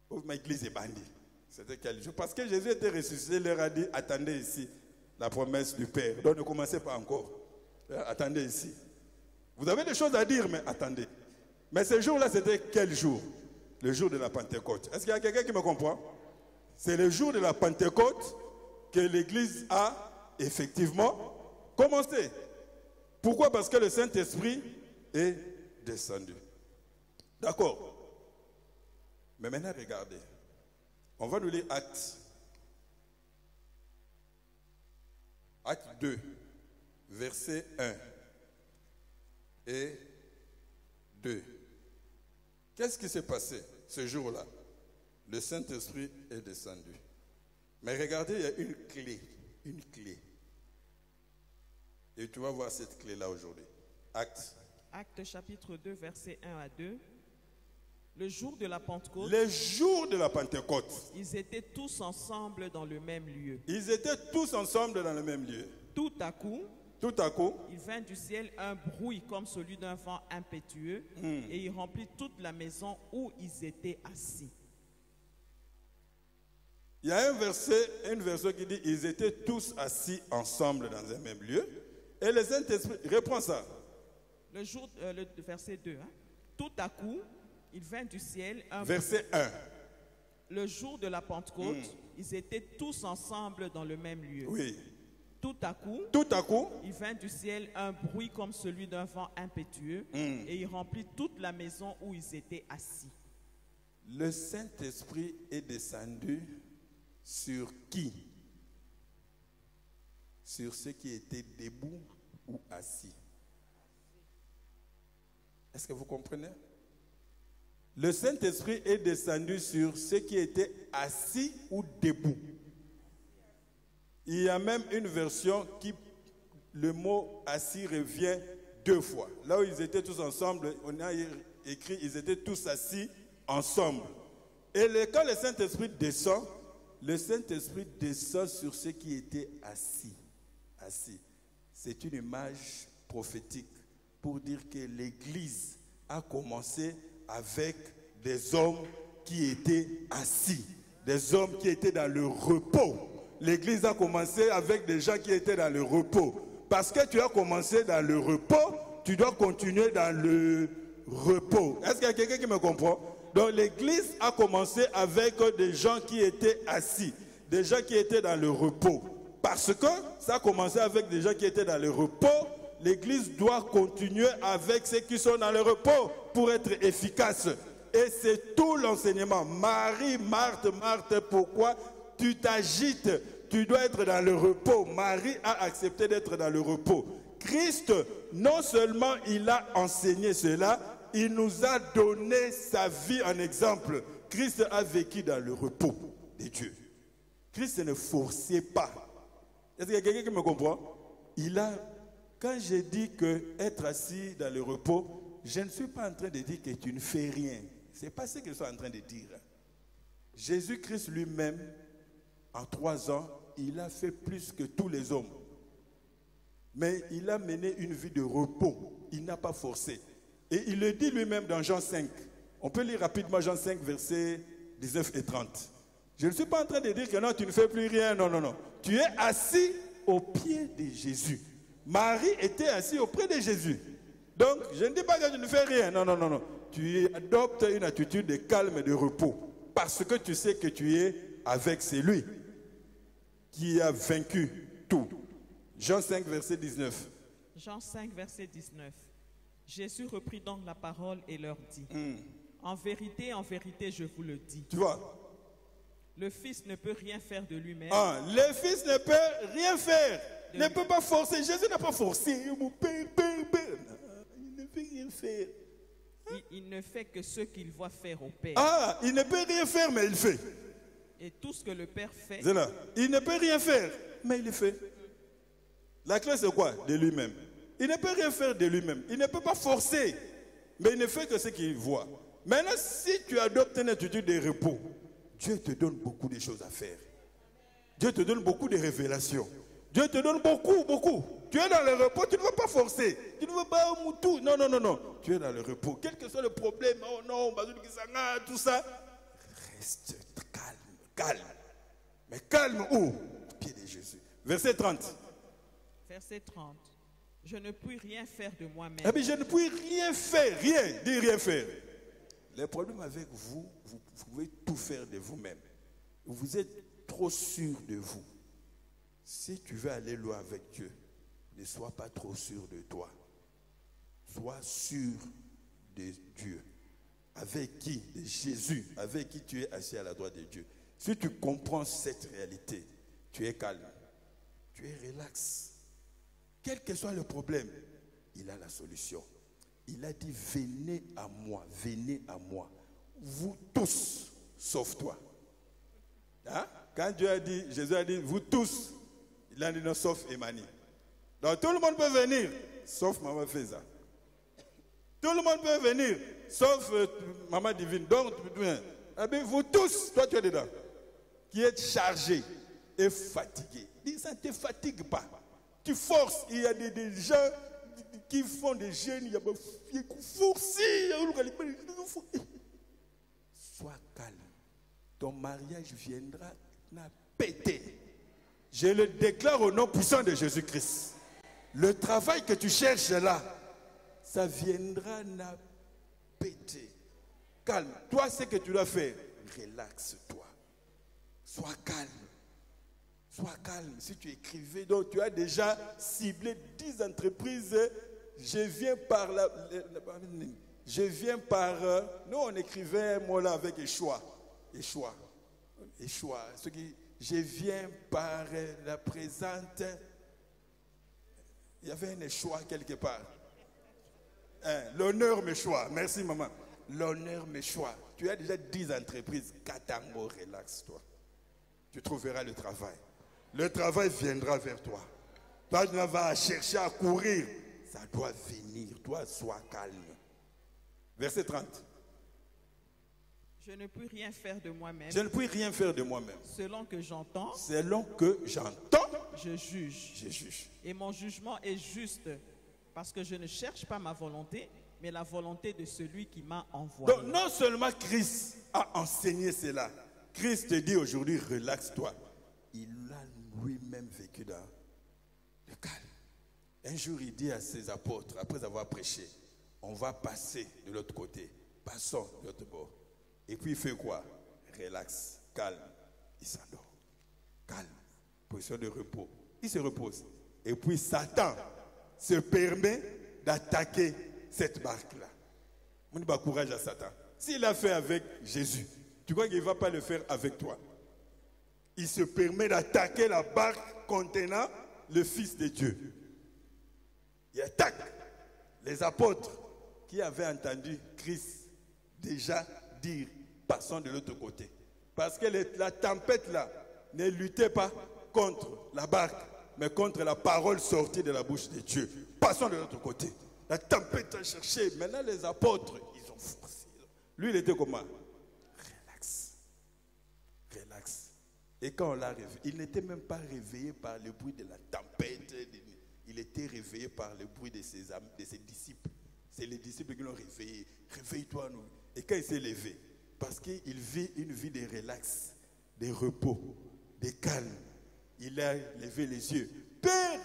Oh, ma église est bandie. C'était quel jour? Parce que Jésus était ressuscité, il leur a dit, attendez ici, la promesse du Père. Donc ne commencez pas encore. Attendez ici. Vous avez des choses à dire, mais attendez. Mais ce jour-là, c'était quel jour? Le jour de la Pentecôte. Est-ce qu'il y a quelqu'un qui me comprend? C'est le jour de la Pentecôte que l'Église a effectivement commencé. Pourquoi? Parce que le Saint-Esprit est descendu. D'accord. Mais maintenant, regardez. On va nous lire Actes. Acte 2, verset 1 et 2. Qu'est-ce qui s'est passé ce jour-là? Le Saint-Esprit est descendu. Mais regardez, il y a une clé. Une clé. Et tu vas voir cette clé-là aujourd'hui. Actes. Actes chapitre 2, versets 1 à 2. Le jour de la Pentecôte, Le jour de la Pentecôte, ils étaient tous ensemble dans le même lieu. ils étaient tous ensemble dans le même lieu. Tout à coup, Il il vint du ciel un bruit comme celui d'un vent impétueux et il remplit toute la maison où ils étaient assis. y a une version qui dit ils étaient tous assis ensemble dans un même lieu. Et le Saint-Esprit, reprends ça. Le verset 2. Tout à coup, il vint du ciel un Verset 1. Le jour de la Pentecôte, ils étaient tous ensemble dans le même lieu. Oui. Tout à coup, il vint du ciel un bruit comme celui d'un vent impétueux et il remplit toute la maison où ils étaient assis. Le Saint-Esprit est descendu sur qui? Sur ceux qui étaient debout ou assis. Est-ce que vous comprenez? Le Saint-Esprit est descendu sur ceux qui étaient assis ou debout. Il y a même une version qui, le mot assis revient 2 fois. Là où ils étaient tous ensemble, on a écrit ils étaient tous assis ensemble. Et quand le Saint-Esprit descend, le Saint-Esprit descend sur ceux qui étaient assis. Assis. C'est une image prophétique pour dire que l'Église a commencé avec des hommes qui étaient assis, des hommes qui étaient dans le repos. L'Église a commencé avec des gens qui étaient dans le repos. Parce que tu as commencé dans le repos, tu dois continuer dans le repos. Est-ce qu'il y a quelqu'un qui me comprend? Donc l'Église a commencé avec des gens qui étaient assis, des gens qui étaient dans le repos. Parce que ça a commencé avec des gens qui étaient dans le repos, l'Église doit continuer avec ceux qui sont dans le repos pour être efficace. Et c'est tout l'enseignement. Marie, Marthe, pourquoi tu t'agites? Tu dois être dans le repos. Marie a accepté d'être dans le repos. Christ, non seulement il a enseigné cela, il nous a donné sa vie en exemple. Christ a vécu dans le repos de Dieu. Christ ne forçait pas. Est-ce qu'il y a quelqu'un qui me comprend? Quand je dis que être assis dans le repos, je ne suis pas en train de dire que tu ne fais rien. Ce n'est pas ce que je suis en train de dire. Jésus-Christ lui-même, en 3 ans, il a fait plus que tous les hommes. Mais il a mené une vie de repos. Il n'a pas forcé. Et il le dit lui-même dans Jean 5. On peut lire rapidement Jean 5, versets 19 et 30. Je ne suis pas en train de dire que non, tu ne fais plus rien. Non, non, non. Tu es assis au pied de Jésus. Marie était assise auprès de Jésus. Donc, je ne dis pas que tu ne fais rien. Non, non, non, non. Tu adoptes une attitude de calme et de repos. Parce que tu sais que tu es avec celui qui a vaincu tout. Jean 5, verset 19. Jean 5, verset 19. Jésus reprit donc la parole et leur dit, en vérité, je vous le dis. Tu vois? Le Fils ne peut rien faire de lui-même. Le Fils ne peut rien faire. Il ne peut pas forcer. Jésus n'a pas forcé. Il ne peut rien faire. Il ne fait que ce qu'il voit faire au Père. Il ne peut rien faire, mais il fait. Et tout ce que le Père fait. C'est là. Il ne peut rien faire, mais il le fait. La clé, c'est quoi? De lui-même. Il ne peut rien faire de lui-même. Il ne peut pas forcer, mais il ne fait que ce qu'il voit. Maintenant, si tu adoptes une attitude de repos, Dieu te donne beaucoup de choses à faire. Dieu te donne beaucoup de révélations. Dieu te donne beaucoup, beaucoup. Tu es dans le repos, tu ne veux pas forcer. Tu ne veux pas moutou. Non, non, non, non. Tu es dans le repos. Quel que soit le problème, oh non, tout ça, reste calme, calme. Mais calme où? Au pied de Jésus. Verset 30. Verset 30. Je ne puis rien faire de moi-même. Eh bien, je ne puis rien faire, rien, dis rien faire. Le problème avec vous, vous pouvez tout faire de vous-même. Vous êtes trop sûr de vous. Si tu veux aller loin avec Dieu, ne sois pas trop sûr de toi. Sois sûr de Dieu. Avec qui? De Jésus. Avec qui tu es assis à la droite de Dieu. Si tu comprends cette réalité, tu es calme. Tu es relax. Quel que soit le problème, il a la solution. Il a dit, venez à moi, vous tous, sauf toi. Hein? Quand Dieu a dit, Jésus a dit, vous tous, il a dit non, sauf Emmanuel. Donc tout le monde peut venir, sauf Maman Feza. Tout le monde peut venir, sauf Maman Divine. Donc, vous tous, toi tu es dedans, qui êtes chargés et fatigués. Dis, ça ne te fatigue pas. Tu forces, il y a des gens qui font des jeûnes, il y a des fourcis. Sois calme. Ton mariage viendra péter. Je le déclare au nom puissant de Jésus-Christ. Le travail que tu cherches là, ça viendra péter. Calme. Toi, ce que tu dois faire, relaxe-toi. Sois calme. Sois calme. Si tu écrivais, donc tu as déjà ciblé 10 entreprises. Je viens par là. Nous, on écrivait un mot là avec échoua. Échoua. Je viens par la présente. Il y avait un échoua quelque part. L'honneur me choix. Merci maman. L'honneur me choix. Tu as déjà 10 entreprises. Katango, relaxe-toi. Tu trouveras le travail. Le travail viendra vers toi. Toi, tu vas chercher à courir. Ça doit venir. Toi, sois calme. Verset 30. Je ne puis rien faire de moi-même. Je ne puis rien faire de moi-même. Selon que j'entends. Selon que j'entends. Je juge. Je juge. Et mon jugement est juste. Parce que je ne cherche pas ma volonté, mais la volonté de celui qui m'a envoyé. Donc non seulement Christ a enseigné cela. Christ te dit aujourd'hui, relaxe-toi. Il a lui-même vécu dans le calme. Un jour, il dit à ses apôtres, après avoir prêché, on va passer de l'autre côté. Passons de l'autre bord. Et puis il fait quoi? Relax, calme. Il s'endort. Calme. Position de repos. Il se repose. Et puis Satan se permet d'attaquer cette barque-là. On dit, courage à Satan. S'il l'a fait avec Jésus, tu crois qu'il ne va pas le faire avec toi? Il se permet d'attaquer la barque contenant le Fils de Dieu. Il attaque les apôtres qui avaient entendu Christ déjà dire, passons de l'autre côté. Parce que la tempête là ne luttait pas contre la barque, mais contre la parole sortie de la bouche de Dieu. Passons de l'autre côté. La tempête a cherché. Maintenant les apôtres, ils ont forcé. Lui, il était comment? Relax. Relax. Et quand on l'a réveillé, il n'était même pas réveillé par le bruit de la tempête. Il était réveillé par le bruit de ses disciples. C'est les disciples qui l'ont réveillé. Réveille-toi, nous. Et quand il s'est levé, parce qu'il vit une vie de relax, de repos, de calme, il a levé les yeux. Père,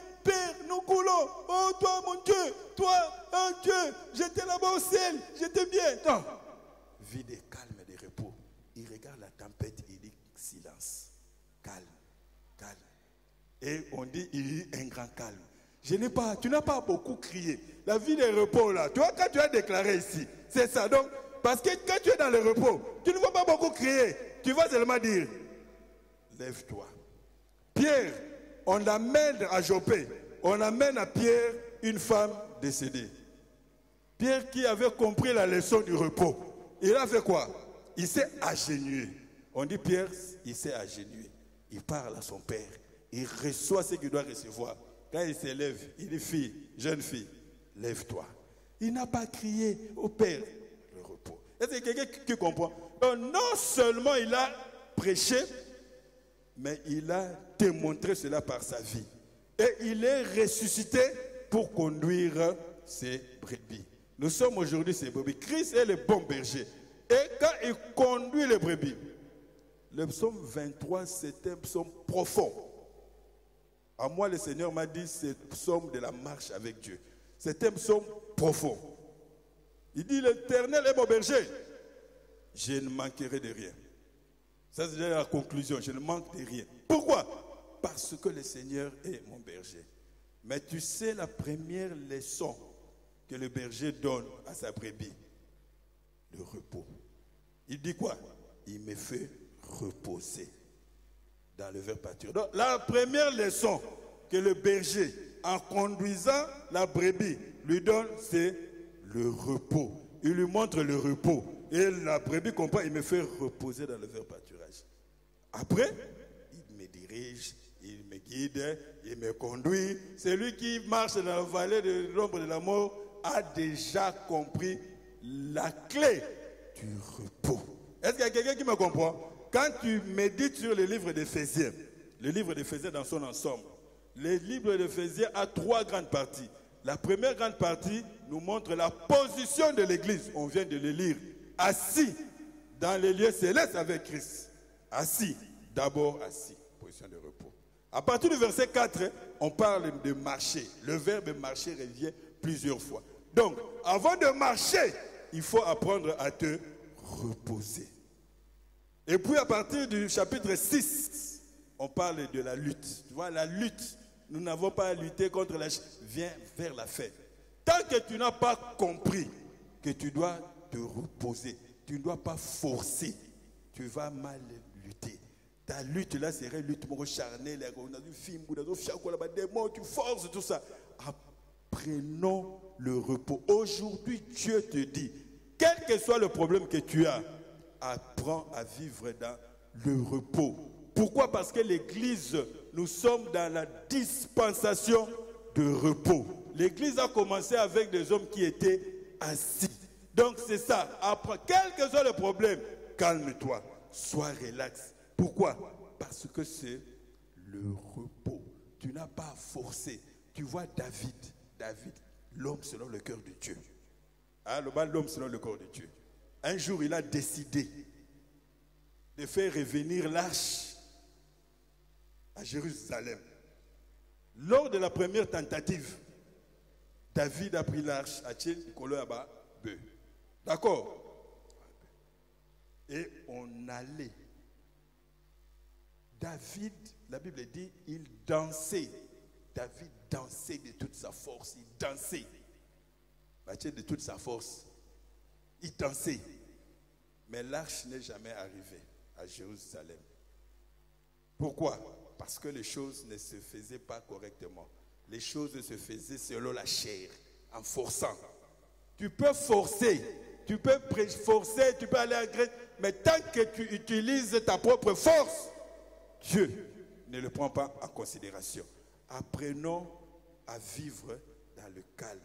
nous coulons. Oh, toi, mon Dieu, toi, oh Dieu, j'étais là-bas au ciel, j'étais bien. Non. Vie de calme et de repos. Il regarde la tempête et il dit silence. Calme, calme. Et on dit, il y a un grand calme. Tu n'as pas beaucoup crié. La vie de repos là, tu vois, quand tu as déclaré ici, c'est ça. Donc, parce que quand tu es dans le repos, tu ne vas pas beaucoup crier. Tu vas seulement dire, lève-toi. Pierre, on l'amène à Joppé. On amène à Pierre une femme décédée. Pierre qui avait compris la leçon du repos. Il a fait quoi? Il s'est agenouillé. On dit Pierre, il s'est agenouillé. Il parle à son père. Il reçoit ce qu'il doit recevoir. Quand il s'élève, il dit, fille, jeune fille, lève-toi. Il n'a pas crié au père. Le repos. Est-ce que quelqu'un qui comprend? Donc, non seulement il a prêché, mais il a démontré cela par sa vie. Et il est ressuscité pour conduire ses brebis. Nous sommes aujourd'hui ces brebis. Christ est le bon berger. Et quand il conduit les brebis, le psaume 23, c'est un psaume profond. À moi, le Seigneur m'a dit, c'est le psaume de la marche avec Dieu. C'est un psaume profond. Il dit, l'Éternel est mon berger. Je ne manquerai de rien. Ça, c'est la conclusion. Je ne manque de rien. Pourquoi? Parce que le Seigneur est mon berger. Mais tu sais la première leçon que le berger donne à sa brebis? Le repos. Il dit quoi? Il me fait reposer dans le verbe pâture. Donc, la première leçon que le berger, en conduisant la brebis, lui donne, c'est le le repos. Il lui montre le repos. Et la brebis comprend, il me fait reposer dans le vert pâturage. Après, il me dirige, il me guide, il me conduit. Celui qui marche dans la vallée de l'ombre de la mort a déjà compris la clé du repos. Est-ce qu'il y a quelqu'un qui me comprend? Quand tu médites sur le livre d'Éphésiens dans son ensemble, le livre d'Éphésiens a 3 grandes parties. La première grande partie nous montre la position de l'Église. On vient de le lire. Assis dans les lieux célestes avec Christ. Assis, d'abord assis, position de repos. À partir du verset 4, on parle de marcher. Le verbe marcher revient plusieurs fois. Donc, avant de marcher, il faut apprendre à te reposer. Et puis à partir du chapitre 6, on parle de la lutte. Tu vois, la lutte, nous n'avons pas à lutter contre la... Viens vers la fête. Tant que tu n'as pas compris que tu dois te reposer, tu ne dois pas forcer, tu vas mal lutter. Ta lutte là serait lutte charnelle, tu forces tout ça. Apprenons le repos. Aujourd'hui, Dieu te dit, quel que soit le problème que tu as, apprends à vivre dans le repos. Pourquoi? Parce que l'Église, nous sommes dans la dispensation de repos. L'Église a commencé avec des hommes qui étaient assis. Donc c'est ça. Après, quel que soit le problème, calme-toi, sois relax. Pourquoi? Parce que c'est le repos. Tu n'as pas à forcer. Tu vois David, l'homme selon le cœur de Dieu. L'homme selon le cœur de Dieu. Un jour, il a décidé de faire revenir l'arche à Jérusalem. Lors de la première tentative, David a pris l'arche à Tchékoloaba. D'accord? Et on allait. David, la Bible dit, il dansait. David dansait de toute sa force. Il dansait. De toute sa force. Il dansait. Mais l'arche n'est jamais arrivée à Jérusalem. Pourquoi? Parce que les choses ne se faisaient pas correctement. Les choses se faisaient selon la chair, en forçant. Tu peux forcer, tu peux aller à Grèce, mais tant que tu utilises ta propre force, Dieu ne le prend pas en considération. Apprenons à vivre dans le calme,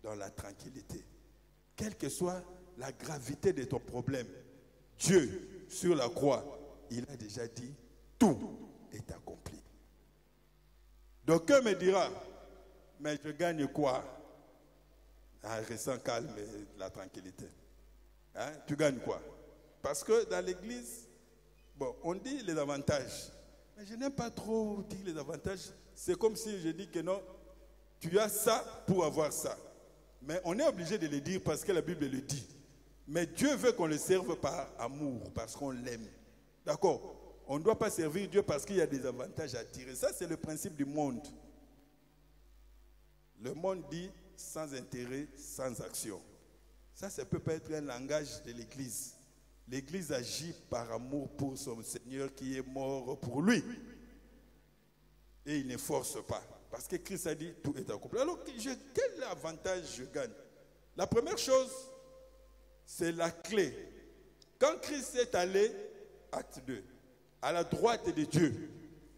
dans la tranquillité. Quelle que soit la gravité de ton problème, Dieu, sur la croix, il a déjà dit, tout est accompli. D'aucuns me dira, mais je gagne quoi en restant calme et la tranquillité? Hein? Tu gagnes quoi? Parce que dans l'église, bon, on dit les avantages. Mais je n'aime pas trop dire les avantages. C'est comme si je dis que non, tu as ça pour avoir ça. Mais on est obligé de le dire parce que la Bible le dit. Mais Dieu veut qu'on le serve par amour, parce qu'on l'aime. D'accord? On ne doit pas servir Dieu parce qu'il y a des avantages à tirer. Ça, c'est le principe du monde. Le monde dit sans intérêt, sans action. Ça ne peut pas être un langage de l'Église. L'Église agit par amour pour son Seigneur qui est mort pour lui. Et il ne force pas. Parce que Christ a dit, tout est accompli. Alors, quel avantage je gagne? La première chose, c'est la clé. Quand Christ est allé, acte 2, à la droite de Dieu,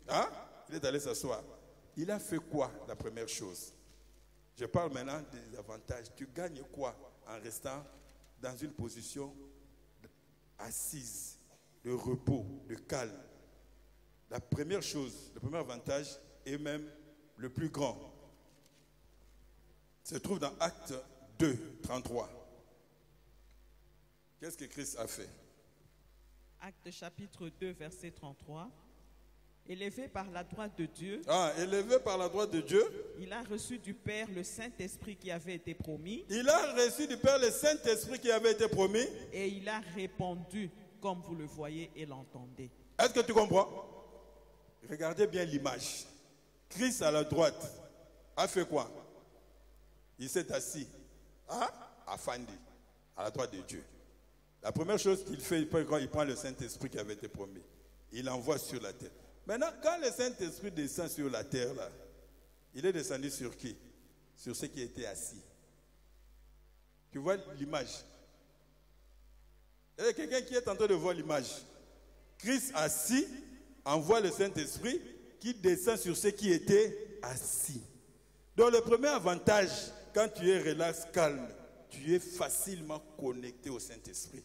hein? Il est allé s'asseoir. Il a fait quoi, la première chose? Je parle maintenant des avantages. Tu gagnes quoi en restant dans une position assise, de repos, de calme? La première chose, le premier avantage, et même le plus grand, se trouve dans Acte 2, 33. Qu'est-ce que Christ a fait? Acte chapitre 2, verset 33. Élevé par la droite de Dieu. Élevé par la droite de Dieu. Il a reçu du Père le Saint-Esprit qui avait été promis. Il a reçu du Père le Saint-Esprit qui avait été promis. Et il a répandu, comme vous le voyez et l'entendez. Est-ce que tu comprends? Regardez bien l'image. Christ à la droite a fait quoi? Il s'est assis à Fandi, à la droite de Dieu. La première chose qu'il fait, quand il prend le Saint-Esprit qui avait été promis, il l'envoie sur la terre. Maintenant, quand le Saint-Esprit descend sur la terre, là, il est descendu sur qui? Sur ceux qui étaient assis. Tu vois l'image. Il y a quelqu'un qui est en train de voir l'image. Christ assis envoie le Saint-Esprit qui descend sur ceux qui étaient assis. Donc le premier avantage, quand tu es relax, calme, tu es facilement connecté au Saint-Esprit.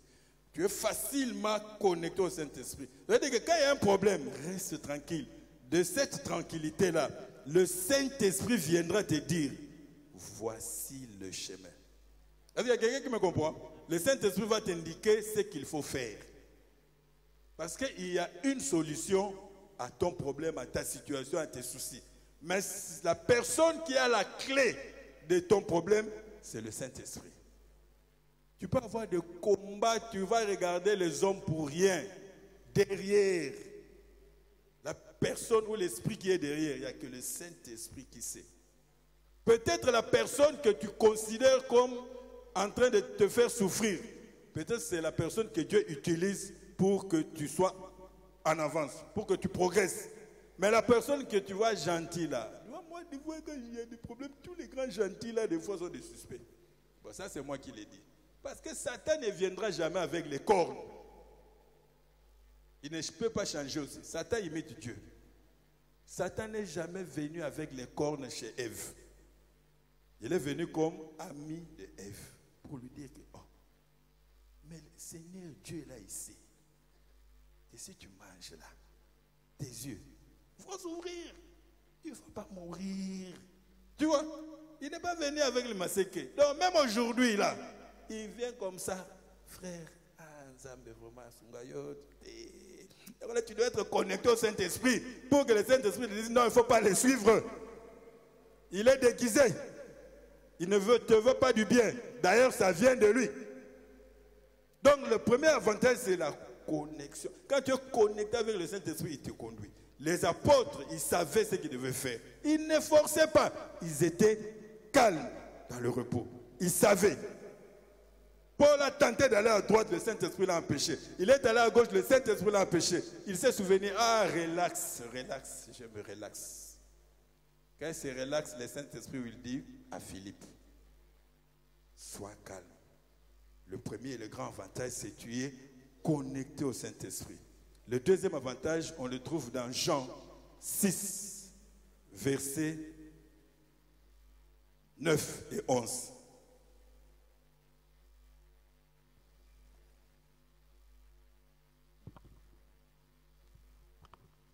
Tu es facilement connecté au Saint-Esprit. Ça veut dire que quand il y a un problème, reste tranquille. De cette tranquillité-là, le Saint-Esprit viendra te dire, voici le chemin. Il y a quelqu'un qui me comprend? Le Saint-Esprit va t'indiquer ce qu'il faut faire. Parce qu'il y a une solution à ton problème, à ta situation, à tes soucis. Mais la personne qui a la clé de ton problème, c'est le Saint-Esprit. Tu peux avoir des combats, tu vas regarder les hommes pour rien. Derrière la personne ou l'esprit qui est derrière, il n'y a que le Saint-Esprit qui sait. Peut-être la personne que tu considères comme en train de te faire souffrir, peut-être c'est la personne que Dieu utilise pour que tu sois en avance, pour que tu progresses. Mais la personne que tu vois gentille là, moi, des fois quand il y a des problèmes, tous les grands gentils là, des fois sont des suspects. Bon, ça c'est moi qui l'ai dit. Parce que Satan ne viendra jamais avec les cornes. Il ne peut pas changer aussi. Satan imite Dieu. Satan n'est jamais venu avec les cornes chez Ève. Il est venu comme ami de Ève pour lui dire que, oh, mais le Seigneur Dieu est là ici. Et si tu manges là, tes yeux vont s'ouvrir. Tu ne vas pas mourir. Tu vois, il n'est pas venu avec le massacre. Donc même aujourd'hui là, il vient comme ça, frère. Là, tu dois être connecté au Saint-Esprit pour que le Saint-Esprit te dise non, il ne faut pas les suivre. Il est déguisé. Il ne te veut pas du bien. D'ailleurs, ça vient de lui. Donc, le premier avantage, c'est la connexion. Quand tu es connecté avec le Saint-Esprit, il te conduit. Les apôtres, ils savaient ce qu'ils devaient faire. Ils ne forçaient pas. Ils étaient calmes dans le repos. Ils savaient. Paul a tenté d'aller à droite, le Saint-Esprit l'a empêché. Il est allé à gauche, le Saint-Esprit l'a empêché. Il s'est souvenu, ah, relax, relax, je me relaxe. Quand il se relaxe, le Saint-Esprit lui dit à Philippe, sois calme. Le premier et le grand avantage, c'est que tu es connecté au Saint-Esprit. Le deuxième avantage, on le trouve dans Jean 6, versets 9 et 11.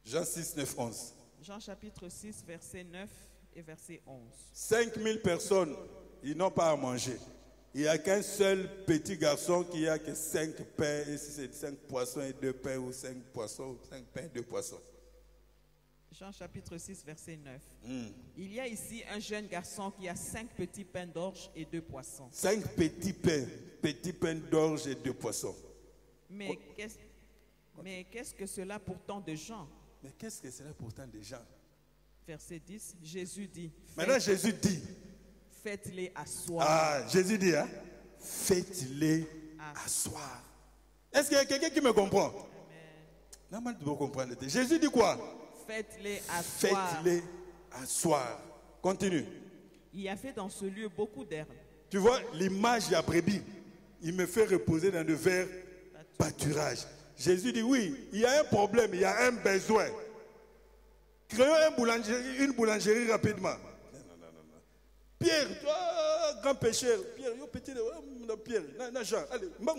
Jean 6, 9, 11. Jean chapitre 6, verset 9 et verset 11. 5000 personnes, ils n'ont pas à manger. Il n'y a qu'un seul petit garçon qui a que 5 pains, et si c'est 5 poissons et 2 pains, ou 5 poissons, 5 pains et 2 poissons. Jean chapitre 6, verset 9. Il y a ici un jeune garçon qui a 5 petits pains d'orge et 2 poissons. 5 petits pains d'orge et 2 poissons. Mais qu'est-ce que cela pour tant de gens? Mais qu'est-ce que cela pour tant de gens? Verset 10, Jésus dit. Maintenant Jésus dit. Faites-les asseoir. Ah, Jésus dit, hein? Faites-les asseoir. Est-ce qu'il y a quelqu'un qui me comprend? Amen. Non, mais tu dois comprendre. Jésus dit quoi? Faites-les asseoir. Faites-les asseoir. Continue. Il y avait dans ce lieu beaucoup d'herbes. Tu vois, l'image de la brebis, il me fait reposer dans le vert pâturage. Jésus dit, oui, il y a un problème, il y a un besoin. Créons une boulangerie rapidement. Non. Pierre, toi, grand pécheur, Pierre, Pierre, Jean, allez, non,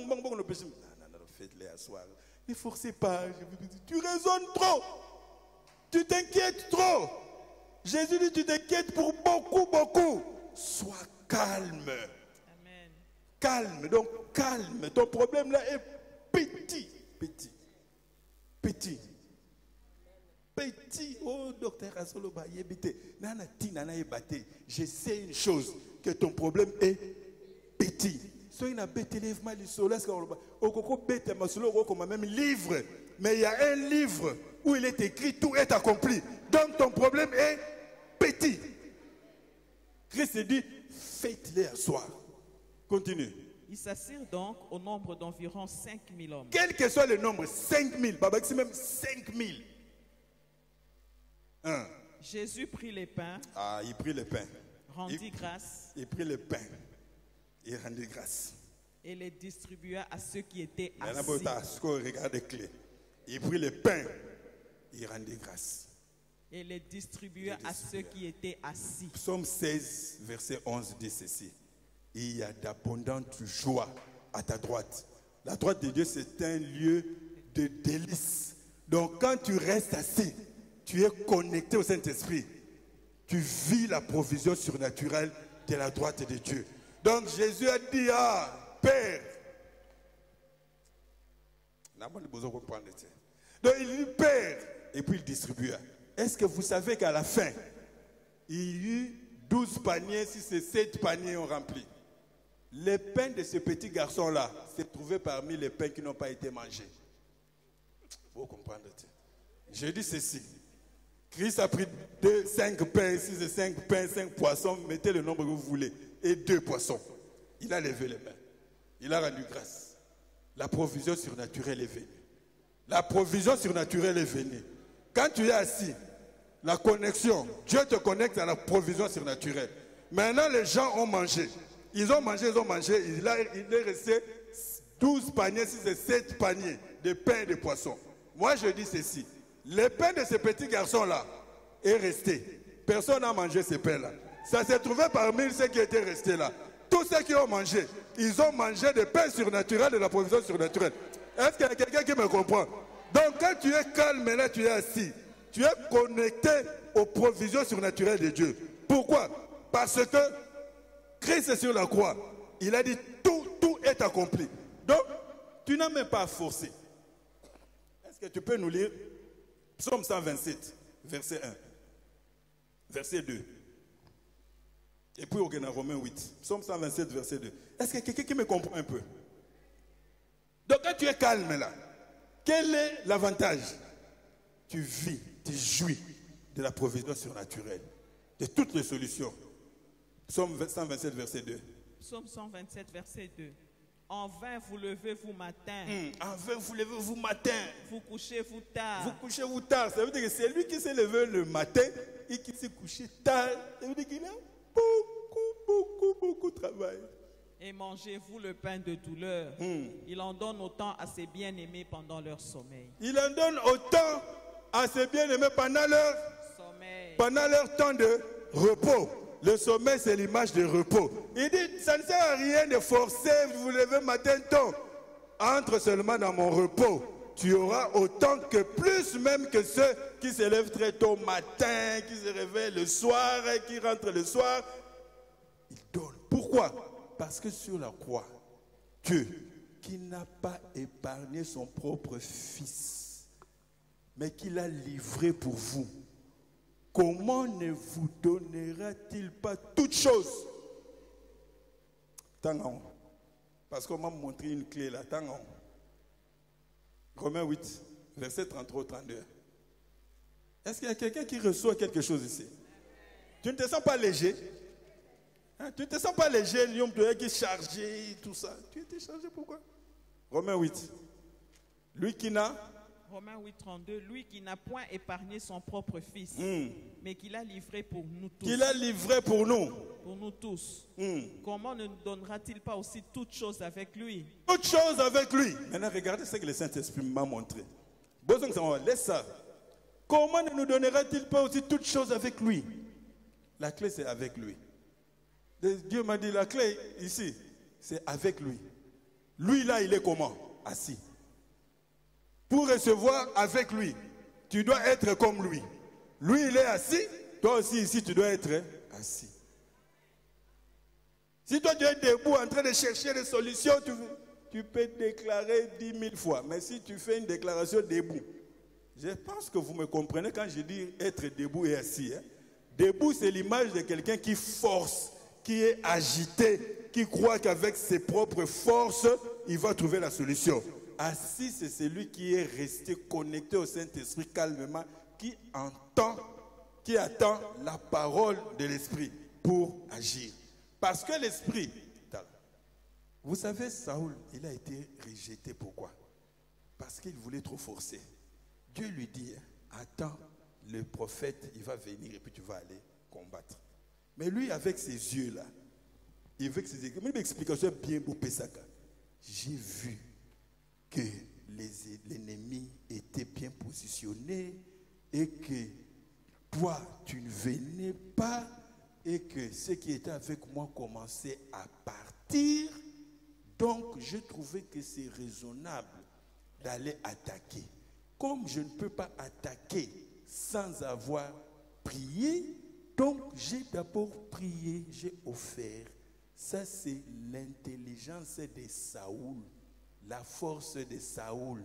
faites-les asseoir. Ne forcez pas, tu raisonnes trop. Tu t'inquiètes trop. Jésus dit, tu t'inquiètes pour beaucoup. Sois calme. Amen. Calme, donc calme. Ton problème là est petit. Oh, docteur Asoloba, je sais une chose, que ton problème est petit. Même livre, mais il y a un livre où il est écrit, tout est accompli. Donc ton problème est petit. Christ dit, faites-les asseoir. Continue. Ils s'assirent donc au nombre d'environ 5000 hommes. Quel que soit le nombre, 5000, c'est même 5000. Jésus prit les pains. Ah, il prit les pains. Rendit grâce. Il prit les pains. il rendit grâce. et les distribua à ceux qui étaient Maintenant, assis. regarde les clés. Il prit le pain, il rendit grâce. Et les distribua à ceux qui étaient assis. Psaume 16, verset 11 dit ceci. Il y a d'abondantes joies à ta droite. La droite de Dieu, c'est un lieu de délices. Donc quand tu restes assis, tu es connecté au Saint-Esprit. Tu vis la provision surnaturelle de la droite de Dieu. Donc Jésus a dit, Père. Donc il dit Père, et puis il distribua. Est-ce que vous savez qu'à la fin, il y eut 12 paniers, si ces 7 paniers ont rempli. Les pains de ce petit garçon-là s'est trouvé parmi les pains qui n'ont pas été mangés. Vous comprenez? Je dis ceci. Christ a pris 5 pains, si c'est 5 pains, 5 poissons, mettez le nombre que vous voulez, et 2 poissons. Il a levé les mains. Il a rendu grâce. La provision surnaturelle est venue. La provision surnaturelle est venue. Quand tu es assis, la connexion, Dieu te connecte à la provision surnaturelle. Maintenant, les gens ont mangé. Ils ont mangé. Il est resté 12 paniers, si c'est 7 paniers de pain et de poissons. Moi, je dis ceci. Le pain de ce petit garçon-là est resté. Personne n'a mangé ce pain-là. Ça s'est trouvé parmi ceux qui étaient restés là. Tous ceux qui ont mangé, ils ont mangé des pains surnaturels, de la provision surnaturelle. Est-ce qu'il y a quelqu'un qui me comprend? Donc, quand tu es calme, là, tu es assis. Tu es connecté aux provisions surnaturelles de Dieu. Pourquoi? Parce que Christ est sur la croix. Il a dit tout est accompli. Donc, tu n'as même pas à forcer. Est-ce que tu peux nous lire Psaume 127, verset 1, verset 2. Et puis au Romains 8. Psaume 127, verset 2. Est-ce qu'il y a quelqu'un qui me comprend un peu? Donc, quand tu es calme là, quel est l'avantage? Tu vis, tu jouis de la provision surnaturelle, de toutes les solutions. Psaume 127, verset 2. Psaume 127, verset 2. En vain vous levez-vous matin. En vain vous levez-vous matin. Vous couchez-vous tard. Vous couchez-vous tard. Ça veut dire que c'est lui qui s'est levé le matin et qui s'est couché tard. Ça veut dire qu'il a beaucoup de travail. Et mangez-vous le pain de douleur. Il en donne autant à ses bien-aimés pendant leur sommeil. Il en donne autant à ses bien-aimés pendant leur temps de repos. Le sommeil, c'est l'image de repos. Il dit, ça ne sert à rien de forcer, vous levez matin tôt. Entre seulement dans mon repos. Tu auras autant que plus même que ceux qui se lèvent très tôt matin, qui se réveillent le soir, et qui rentrent le soir. Il donne. Pourquoi? Parce que sur la croix, Dieu, qui n'a pas épargné son propre fils, mais qui l'a livré pour vous, comment ne vous donnera-t-il pas toutes choses? Tant parce qu'on m'a montré une clé là. Tant Romains 8, verset 33-32. Est-ce qu'il y a quelqu'un qui reçoit quelque chose ici? Tu ne te sens pas léger? Tu ne te sens pas léger, l'homme qui est chargé, tout ça. Tu étais chargé pourquoi? Romains 8. Lui qui n'a... Romains 8, 32. Lui qui n'a point épargné son propre fils, mais qui l'a livré pour nous tous. Qu'il a livré pour nous. Pour nous tous. Comment ne nous donnera-t-il pas aussi toutes choses avec lui? Toutes choses avec lui. Maintenant, regardez ce que le Saint-Esprit m'a montré. Laisse ça. Comment ne nous donnera-t-il pas aussi toutes choses avec lui? La clé, c'est avec lui. Dieu m'a dit, la clé ici, c'est avec lui. Lui, là, il est comment? Assis. Pour recevoir avec lui, tu dois être comme lui. Lui, il est assis. Toi aussi, ici, tu dois être assis. Si toi, tu es debout en train de chercher des solutions, tu peux déclarer 10 000 fois. Mais si tu fais une déclaration debout, je pense que vous me comprenez quand je dis être debout et assis. Debout, c'est l'image de quelqu'un qui force, qui est agité, qui croit qu'avec ses propres forces, il va trouver la solution. Assis, c'est celui qui est resté connecté au Saint-Esprit calmement, qui attend la parole de l'Esprit pour agir. Parce que l'Esprit, vous savez, Saoul, il a été rejeté. Pourquoi? Parce qu'il voulait trop forcer. Dieu lui dit, attends, le prophète, il va venir et puis tu vas aller combattre. Mais lui, avec ses yeux-là, Il veut que ces explications bien beau Pesaka. J'ai vu que l'ennemi était bien positionné et que toi, tu ne venais pas et que ceux qui étaient avec moi commençaient à partir. Donc, j'ai trouvé que c'est raisonnable d'aller attaquer. Comme je ne peux pas attaquer sans avoir prié, donc j'ai d'abord prié, j'ai offert. Ça, c'est l'intelligence de Saoul, la force de Saoul.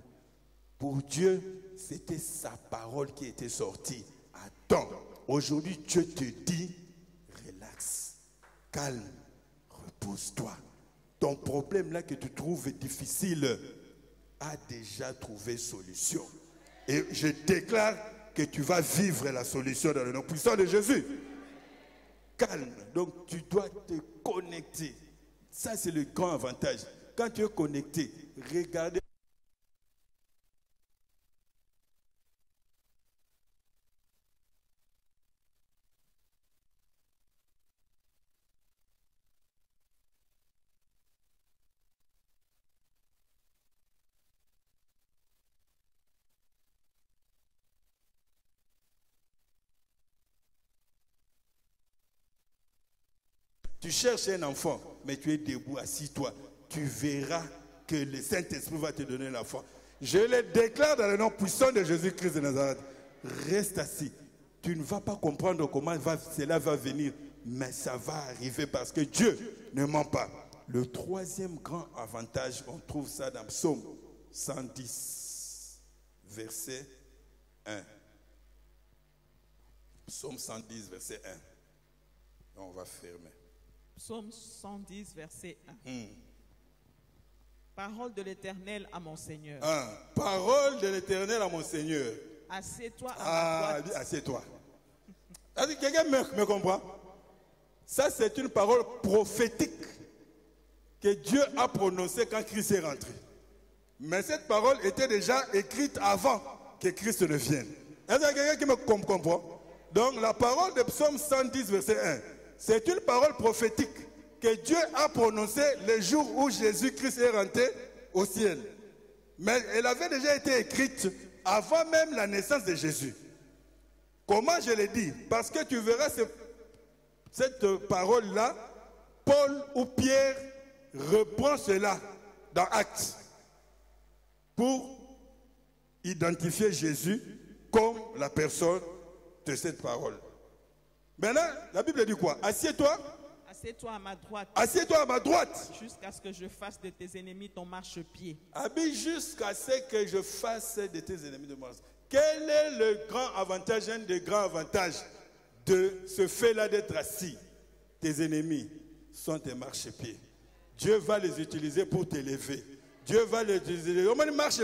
Pour Dieu, c'était sa parole qui était sortie. Attends, aujourd'hui, Dieu te dit, relax, calme, repose-toi. Ton problème là que tu trouves difficile a déjà trouvé solution. Et je déclare que tu vas vivre la solution dans le nom puissant de Jésus. Calme. Donc tu dois te connecter. Ça c'est le grand avantage. Quand tu es connecté, regardez. Tu cherches un enfant, mais tu es debout, assis-toi. Tu verras que le Saint-Esprit va te donner l'enfant. Je le déclare dans le nom puissant de Jésus-Christ de Nazareth. Reste assis. Tu ne vas pas comprendre comment cela va venir, mais ça va arriver parce que Dieu ne ment pas. Le troisième grand avantage, on trouve ça dans Psaume 110, verset 1. Psaume 110, verset 1. On va fermer. Psaume 110, verset 1. Parole de l'Éternel à mon Seigneur. Parole de l'Éternel à mon Seigneur. Assieds-toi à ma droite. Assieds-toi. Quelqu'un me comprend? Ça, c'est une parole prophétique que Dieu a prononcée quand Christ est rentré. Mais cette parole était déjà écrite avant que Christ ne vienne. Est-ce qu'il y a quelqu'un qui me comprend? Donc, la parole de Psaume 110, verset 1. C'est une parole prophétique que Dieu a prononcée le jour où Jésus-Christ est rentré au ciel. Mais elle avait déjà été écrite avant même la naissance de Jésus. Comment je l'ai dit? Parce que tu verras cette parole-là, Paul ou Pierre reprend cela dans Actes pour identifier Jésus comme la personne de cette parole. Maintenant, la Bible dit quoi? Assieds-toi. Assieds-toi à ma droite. Assieds-toi à ma droite. Jusqu'à ce que je fasse de tes ennemis ton marchepied. Jusqu'à ce que je fasse de tes ennemis ton marchepied. Quel est le grand avantage, un des grands avantages de ce fait-là d'être assis? Tes ennemis sont tes marchepieds. Dieu va les utiliser pour t'élever. Dieu va les utiliser. Comment il marche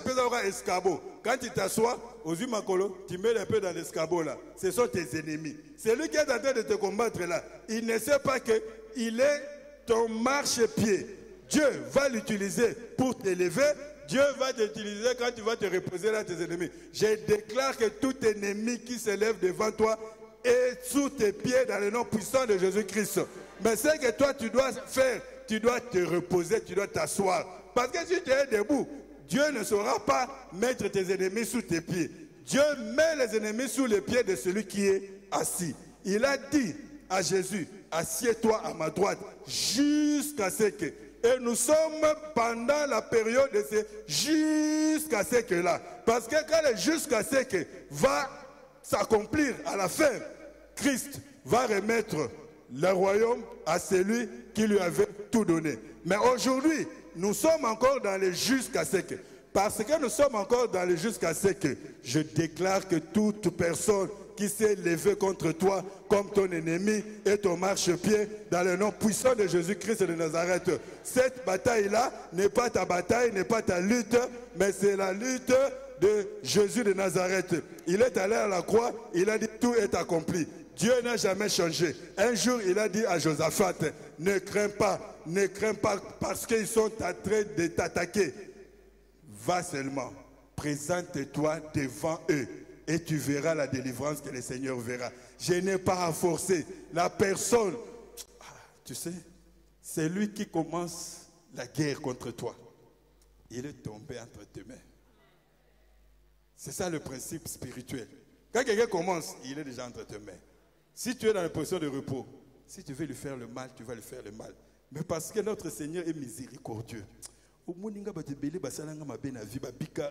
escabeau? Quand tu t'assois, aux yeux macolo, tu mets un peu dans l'escabeau là. Ce sont tes ennemis. C'est lui qui est en train de te combattre là. Il ne sait pas qu'il est ton marchepied. Dieu va l'utiliser pour t'élever. Dieu va t'utiliser quand tu vas te reposer là tes ennemis. Je déclare que tout ennemi qui s'élève devant toi est sous tes pieds dans le nom puissant de Jésus-Christ. Mais ce que toi tu dois faire, tu dois te reposer, tu dois t'asseoir. Parce que si tu es debout, Dieu ne saura pas mettre tes ennemis sous tes pieds. Dieu met les ennemis sous les pieds de celui qui est assis. Il a dit à Jésus, assieds-toi à ma droite jusqu'à ce que... Et nous sommes pendant la période de ce jusqu'à ce que là. Parce que quand le jusqu'à ce que va s'accomplir à la fin, Christ va remettre le royaume à celui qui lui avait tout donné. Mais aujourd'hui, nous sommes encore dans le jusqu'à ce que. Parce que nous sommes encore dans le jusqu'à ce que. Je déclare que toute personne qui s'est levée contre toi comme ton ennemi et ton marchepied dans le nom puissant de Jésus-Christ de Nazareth. Cette bataille-là n'est pas ta bataille, n'est pas ta lutte, mais c'est la lutte de Jésus de Nazareth. Il est allé à la croix, il a dit tout est accompli. Dieu n'a jamais changé. Un jour, il a dit à Josaphat, ne crains pas parce qu'ils sont en train de t'attaquer. Va seulement, présente-toi devant eux et tu verras la délivrance que le Seigneur verra. Je n'ai pas à forcer la personne. Tu sais, c'est lui qui commence la guerre contre toi. Il est tombé entre tes mains. C'est ça le principe spirituel. Quand quelqu'un commence, il est déjà entre tes mains. Si tu es dans la position de repos, si tu veux lui faire le mal, tu vas lui faire le mal. Mais parce que notre Seigneur est miséricordieux.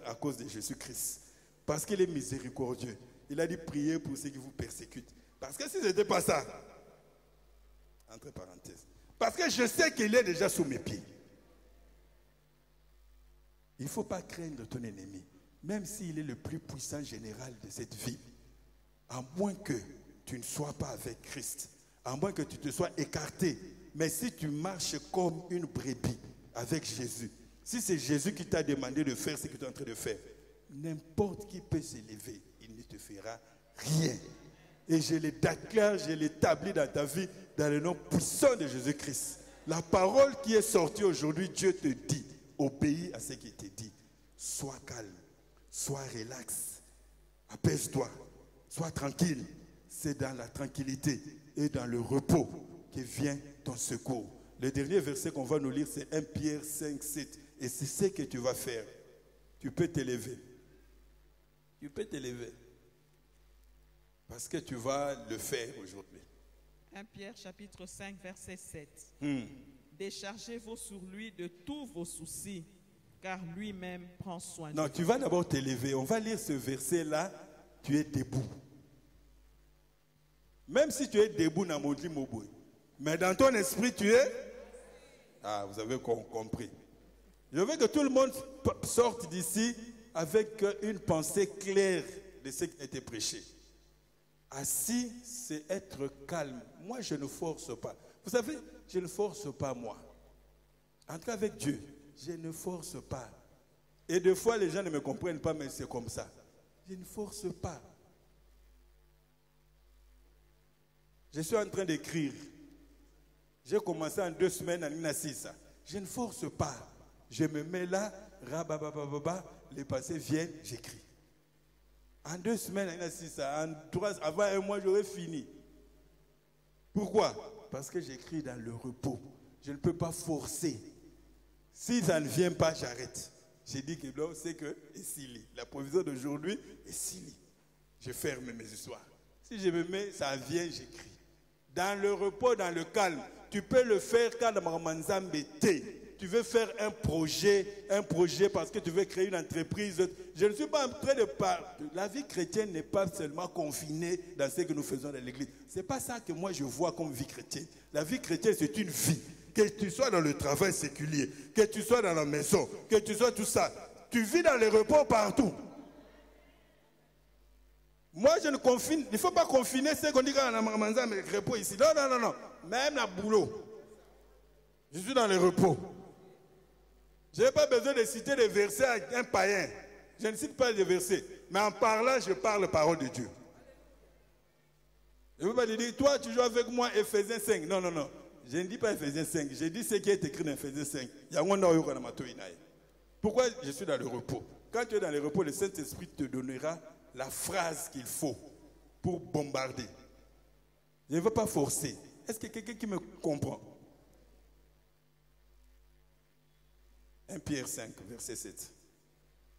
À cause de Jésus-Christ. Parce qu'il est miséricordieux. Il a dit priez pour ceux qui vous persécutent. Parce que si ce n'était pas ça, entre parenthèses, parce que je sais qu'il est déjà sous mes pieds. Il ne faut pas craindre ton ennemi, même s'il est le plus puissant général de cette vie, à moins que tu ne sois pas avec Christ, à moins que tu te sois écarté. Mais si tu marches comme une brebis avec Jésus, si c'est Jésus qui t'a demandé de faire ce que tu es en train de faire, n'importe qui peut s'élever, il ne te fera rien. Et je le déclare, je l'établis dans ta vie, dans le nom puissant de Jésus-Christ. La parole qui est sortie aujourd'hui, Dieu te dit, obéis à ce qui te dit. Sois calme, sois relax, apaise-toi, sois tranquille. C'est dans la tranquillité et dans le repos que vient ton secours. Le dernier verset qu'on va nous lire, c'est 1 Pierre 5, 7. Et c'est ce que tu vas faire. Tu peux t'élever. Tu peux t'élever. Parce que tu vas le faire aujourd'hui. 1 Pierre chapitre 5, verset 7. Déchargez-vous sur lui de tous vos soucis, car lui-même prend soin de vous. Non, tu vas d'abord t'élever. On va lire ce verset-là. Tu es debout. Même si tu es debout, mais dans ton esprit, tu es... Ah, vous avez compris. Je veux que tout le monde sorte d'ici avec une pensée claire de ce qui a été prêché. Assis, c'est être calme. Moi, je ne force pas. Vous savez, je ne force pas moi. En tout cas, avec Dieu, je ne force pas. Et des fois, les gens ne me comprennent pas, mais c'est comme ça. Je ne force pas. Je suis en train d'écrire. J'ai commencé en 2 semaines à l'Inasissa. Je ne force pas. Je me mets là, les passés viennent, j'écris. En 2 semaines à l'Inasissa, avant 1 mois, j'aurais fini. Pourquoi? Parce que j'écris dans le repos. Je ne peux pas forcer. Si ça ne vient pas, j'arrête. J'ai dit que c'est que Essili. La provision d'aujourd'hui, Essili. Je ferme mes histoires. Si je me mets, ça vient, j'écris. Dans le repos, dans le calme. Tu peux le faire quand tu veux faire un projet parce que tu veux créer une entreprise. Je ne suis pas en train de parler. La vie chrétienne n'est pas seulement confinée dans ce que nous faisons dans l'église. Ce n'est pas ça que moi je vois comme vie chrétienne. La vie chrétienne, c'est une vie. Que tu sois dans le travail séculier, que tu sois dans la maison, que tu sois tout ça. Tu vis dans les repos partout. Moi, je ne confine. Il ne faut pas confiner ce qu'on dit quand on a un repos ici. Non. Même la boulot. Je suis dans les repos. Je n'ai pas besoin de citer des versets avec un païen. Je ne cite pas des versets. Mais en parlant, je parle la parole de Dieu. Je ne veux pas dire, toi, tu joues avec moi, Ephésiens 5. Non. Je ne dis pas Ephésiens 5. Je dis ce qui est écrit dans Ephésiens 5. Pourquoi je suis dans le repos? Quand tu es dans le repos, le Saint-Esprit te donnera la phrase qu'il faut pour bombarder. Je ne veux pas forcer. Est-ce qu'il y a quelqu'un qui me comprend? 1 Pierre 5, verset 7.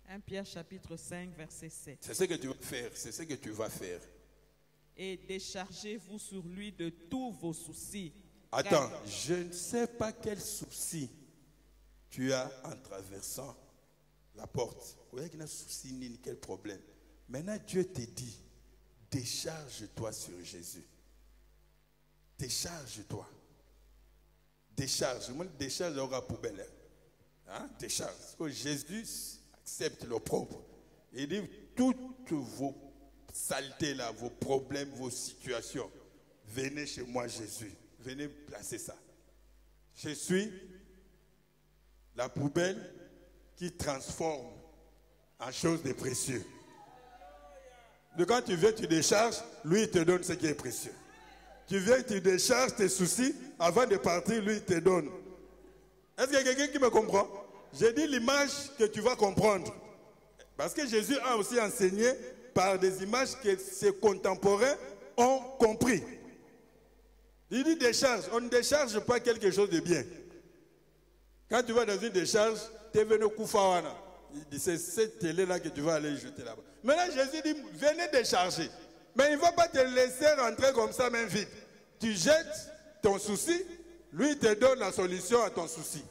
1 Pierre chapitre 5, verset 7. C'est ce que tu vas faire, c'est ce que tu vas faire. Et déchargez-vous sur lui de tous vos soucis. Attends, je ne sais pas quel souci tu as en traversant la porte. Vous voyez qu'il y a un souci ni quel problème. Maintenant, Dieu te dit, décharge-toi sur Jésus. Décharge-toi. Décharge. Moi, décharge aura poubelle. Décharge. Parce que Jésus accepte l'opprobre. Il dit, toutes vos saletés là, vos problèmes, vos situations, venez chez moi, Jésus. Venez placer ça. Je suis la poubelle qui transforme en chose de précieux. De quand tu viens, tu décharges, lui il te donne ce qui est précieux. Tu viens, tu décharges tes soucis, avant de partir, lui il te donne. Est-ce qu'il y a quelqu'un qui me comprend? J'ai dit l'image que tu vas comprendre. Parce que Jésus a aussi enseigné par des images que ses contemporains ont compris. Il dit décharge. On ne décharge pas quelque chose de bien. Quand tu vas dans une décharge, tu es venu Koufawana. Il dit c'est cette télé-là que tu vas aller jeter là-bas. Maintenant Jésus dit venez décharger. Mais il ne va pas te laisser rentrer comme ça même vite. Tu jettes ton souci, lui te donne la solution à ton souci.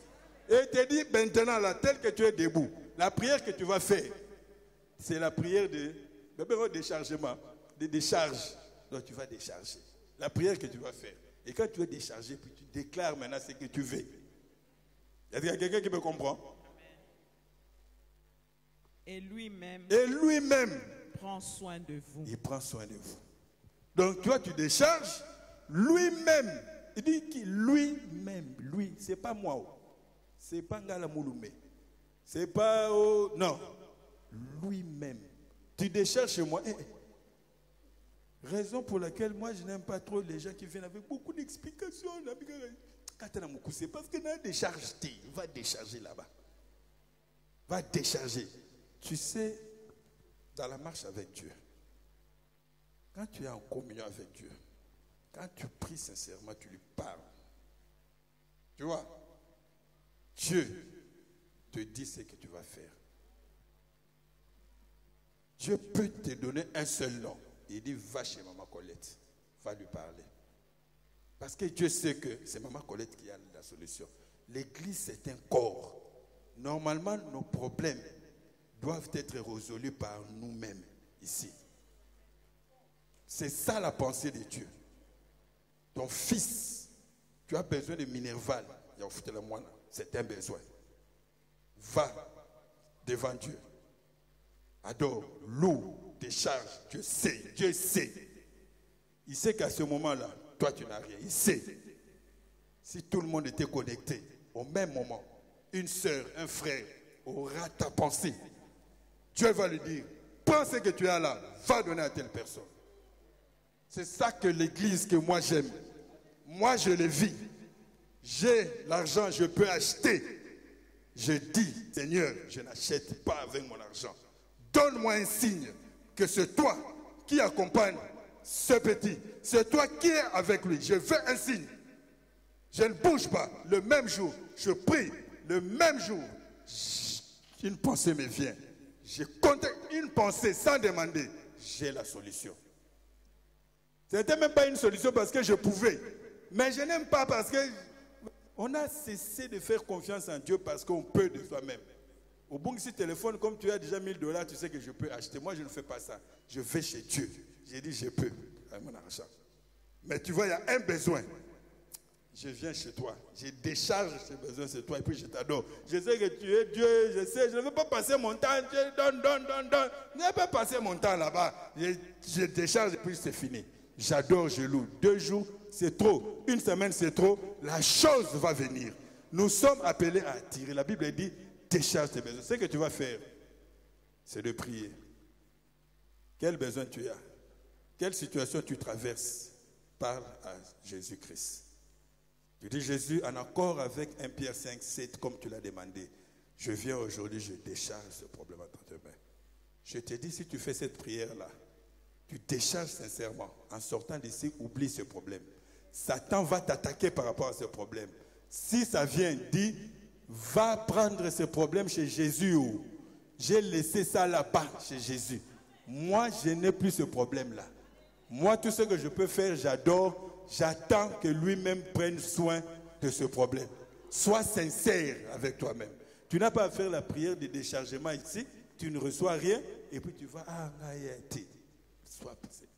Et il te dit maintenant là, tel que tu es debout, la prière que tu vas faire, c'est la prière de déchargement, de décharge. Donc tu vas décharger. La prière que tu vas faire. Et quand tu es déchargé, puis tu déclares maintenant ce que tu veux. Il y a quelqu'un qui me comprend? Et lui-même prend soin de vous. Il prend soin de vous. Donc toi tu décharges, lui-même. Il dit que lui-même, lui, c'est pas moi. C'est pas Ngala Mouloumé. C'est pas... non. Lui-même. Tu décharges chez moi. Raison pour laquelle moi je n'aime pas trop les gens qui viennent avec beaucoup d'explications. C'est parce que dans décharge, va décharger là-bas. Va décharger. Tu sais, dans la marche avec Dieu, quand tu es en communion avec Dieu, quand tu pries sincèrement, tu lui parles. Tu vois, Dieu te dit ce que tu vas faire. Dieu peut te donner un seul nom. Il dit, va chez Maman Colette, va lui parler. Parce que Dieu sait que c'est Maman Colette qui a la solution. L'église, c'est un corps. Normalement, nos problèmes doivent être résolus par nous-mêmes ici. C'est ça la pensée de Dieu. Ton fils, tu as besoin de Minerval. C'est un besoin. Va devant Dieu. Adore, loue, décharge. Dieu sait, Dieu sait. Il sait qu'à ce moment-là, toi tu n'as rien. Il sait. Si tout le monde était connecté au même moment, une sœur, un frère aura ta pensée. Dieu va lui dire, prends ce que tu as là, va donner à telle personne. C'est ça que l'église que moi j'aime. Moi je le vis. J'ai l'argent, je peux acheter. Je dis, Seigneur, je n'achète pas avec mon argent. Donne-moi un signe que c'est toi qui accompagne ce petit. C'est toi qui es avec lui. Je veux un signe. Je ne bouge pas. Le même jour, je prie. Le même jour, une pensée me vient. Je contacte une pensée sans demander. J'ai la solution. Ce n'était même pas une solution parce que je pouvais. Mais je n'aime pas parce que on a cessé de faire confiance en Dieu parce qu'on peut de soi-même. Au bon si téléphone, comme tu as déjà $1000, tu sais que je peux acheter. Moi, je ne fais pas ça. Je vais chez Dieu. J'ai dit, je peux avec mon argent. Mais tu vois, il y a un besoin. Je viens chez toi. Je décharge ce besoin chez toi et puis je t'adore. Je sais que tu es Dieu. Je sais, je ne veux pas passer mon temps. Je donne. Je ne veux pas passer mon temps là-bas. Je décharge et puis c'est fini. J'adore, je loue. 2 jours, c'est trop. 1 semaine, c'est trop. La chose va venir. Nous sommes appelés à attirer. La Bible dit, décharge tes besoins. Ce que tu vas faire, c'est de prier. Quel besoin tu as? Quelle situation tu traverses? Parle à Jésus-Christ. Tu dis, Jésus, en accord avec 1 Pierre 5, 7, comme tu l'as demandé, je viens aujourd'hui, je décharge ce problème à tes mains. Je te dis, si tu fais cette prière-là, tu décharges sincèrement. En sortant d'ici, oublie ce problème. Satan va t'attaquer par rapport à ce problème. Si ça vient, dis, va prendre ce problème chez Jésus. J'ai laissé ça là-bas chez Jésus. Moi, je n'ai plus ce problème-là. Moi, tout ce que je peux faire, j'adore. J'attends que lui-même prenne soin de ce problème. Sois sincère avec toi-même. Tu n'as pas à faire la prière de déchargement ici. Tu ne reçois rien. Et puis tu vas,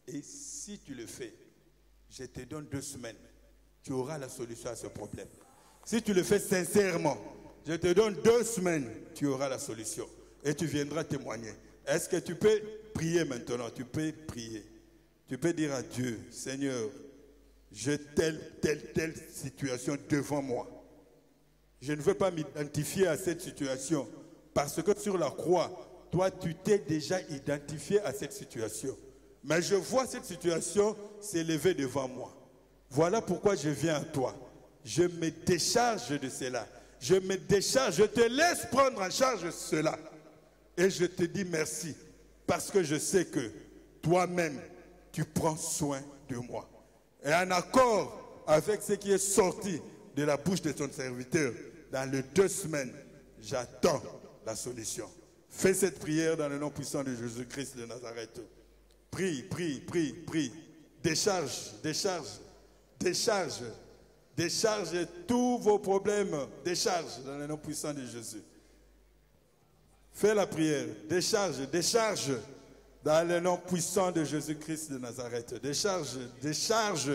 et si tu le fais, je te donne 2 semaines. Tu auras la solution à ce problème. Si tu le fais sincèrement, je te donne 2 semaines. Tu auras la solution. Et tu viendras témoigner. Est-ce que tu peux prier maintenant? Tu peux prier. Tu peux dire à Dieu, Seigneur, j'ai telle situation devant moi. Je ne veux pas m'identifier à cette situation parce que sur la croix, toi, tu t'es déjà identifié à cette situation. Mais je vois cette situation s'élever devant moi. Voilà pourquoi je viens à toi. Je me décharge de cela. Je me décharge, je te laisse prendre en charge cela. Et je te dis merci parce que je sais que toi-même, tu prends soin de moi. Et en accord avec ce qui est sorti de la bouche de ton serviteur. Dans les 2 semaines, j'attends la solution. Fais cette prière dans le nom puissant de Jésus-Christ de Nazareth. Prie, prie, prie, prie. Décharge, décharge, décharge. Décharge tous vos problèmes. Décharge dans le nom puissant de Jésus. Fais la prière. Décharge, décharge dans le nom puissant de Jésus-Christ de Nazareth. Décharge, décharge.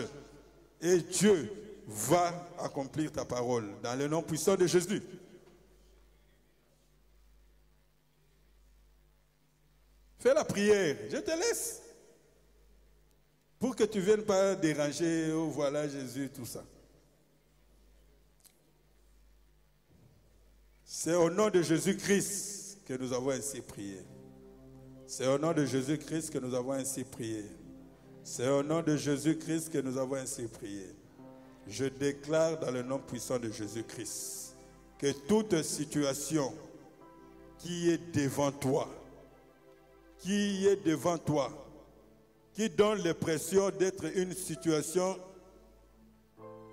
Et Dieu va accomplir ta parole dans le nom puissant de Jésus. Fais la prière. Je te laisse. Pour que tu ne viennes pas déranger. Oh, voilà Jésus, tout ça. C'est au nom de Jésus-Christ que nous avons ainsi prié. C'est au nom de Jésus-Christ que nous avons ainsi prié. C'est au nom de Jésus-Christ que nous avons ainsi prié. Je déclare dans le nom puissant de Jésus-Christ que toute situation qui est devant toi, qui donne l'impression d'être une situation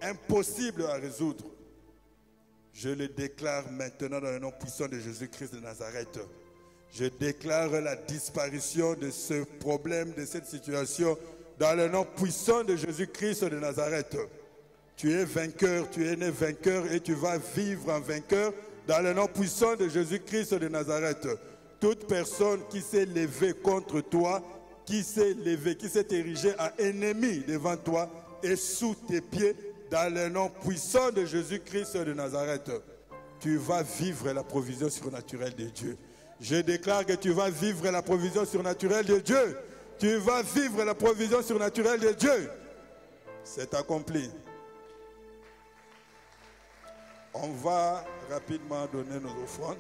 impossible à résoudre, je le déclare maintenant dans le nom puissant de Jésus-Christ de Nazareth. Je déclare la disparition de ce problème, de cette situation, dans le nom puissant de Jésus-Christ de Nazareth. Tu es vainqueur, tu es né vainqueur et tu vas vivre en vainqueur dans le nom puissant de Jésus-Christ de Nazareth. Toute personne qui s'est levée contre toi, qui s'est érigée en ennemi devant toi et sous tes pieds, dans le nom puissant de Jésus-Christ de Nazareth, tu vas vivre la provision surnaturelle de Dieu. Je déclare que tu vas vivre la provision surnaturelle de Dieu. Tu vas vivre la provision surnaturelle de Dieu. C'est accompli. On va rapidement donner nos offrandes.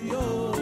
Yo,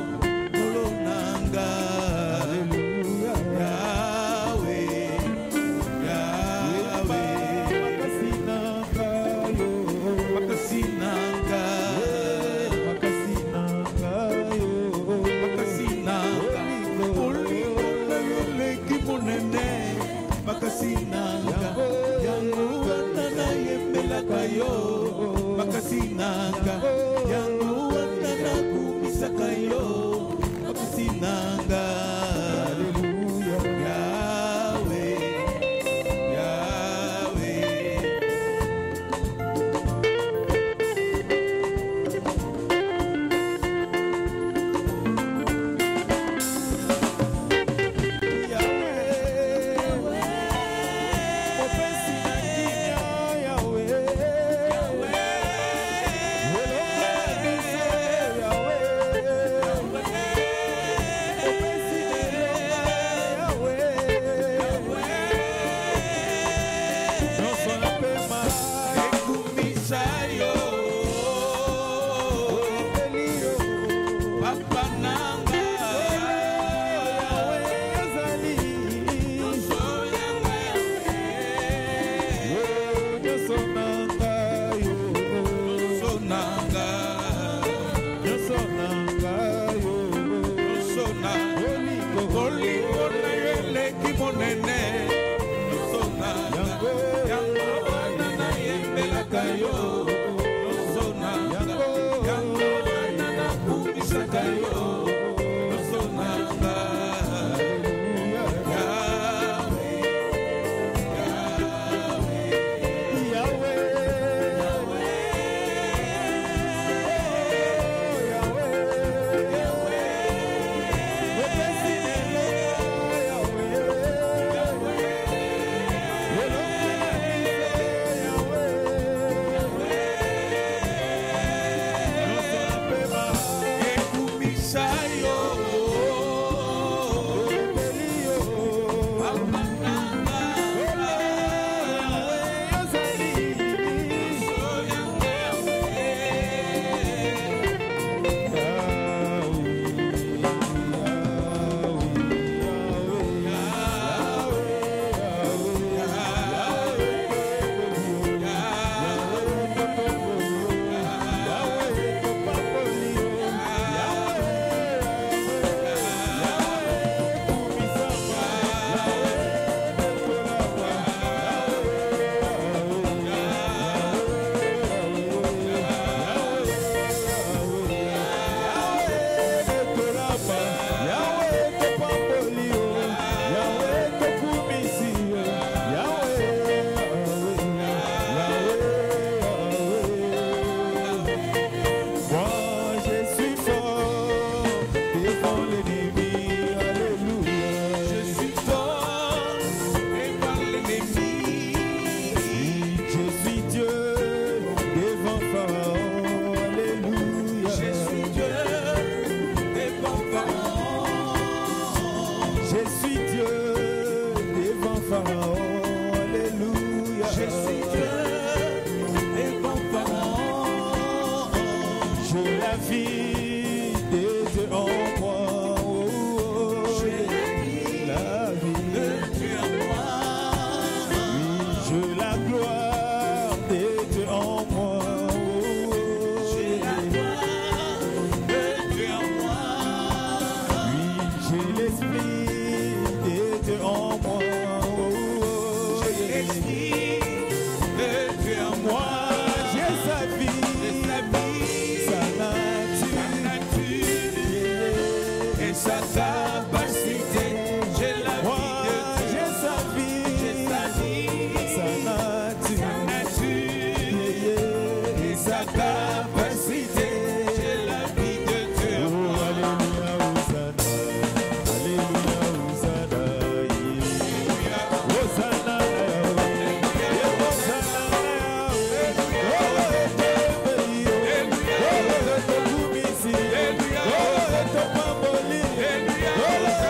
Hallelujah.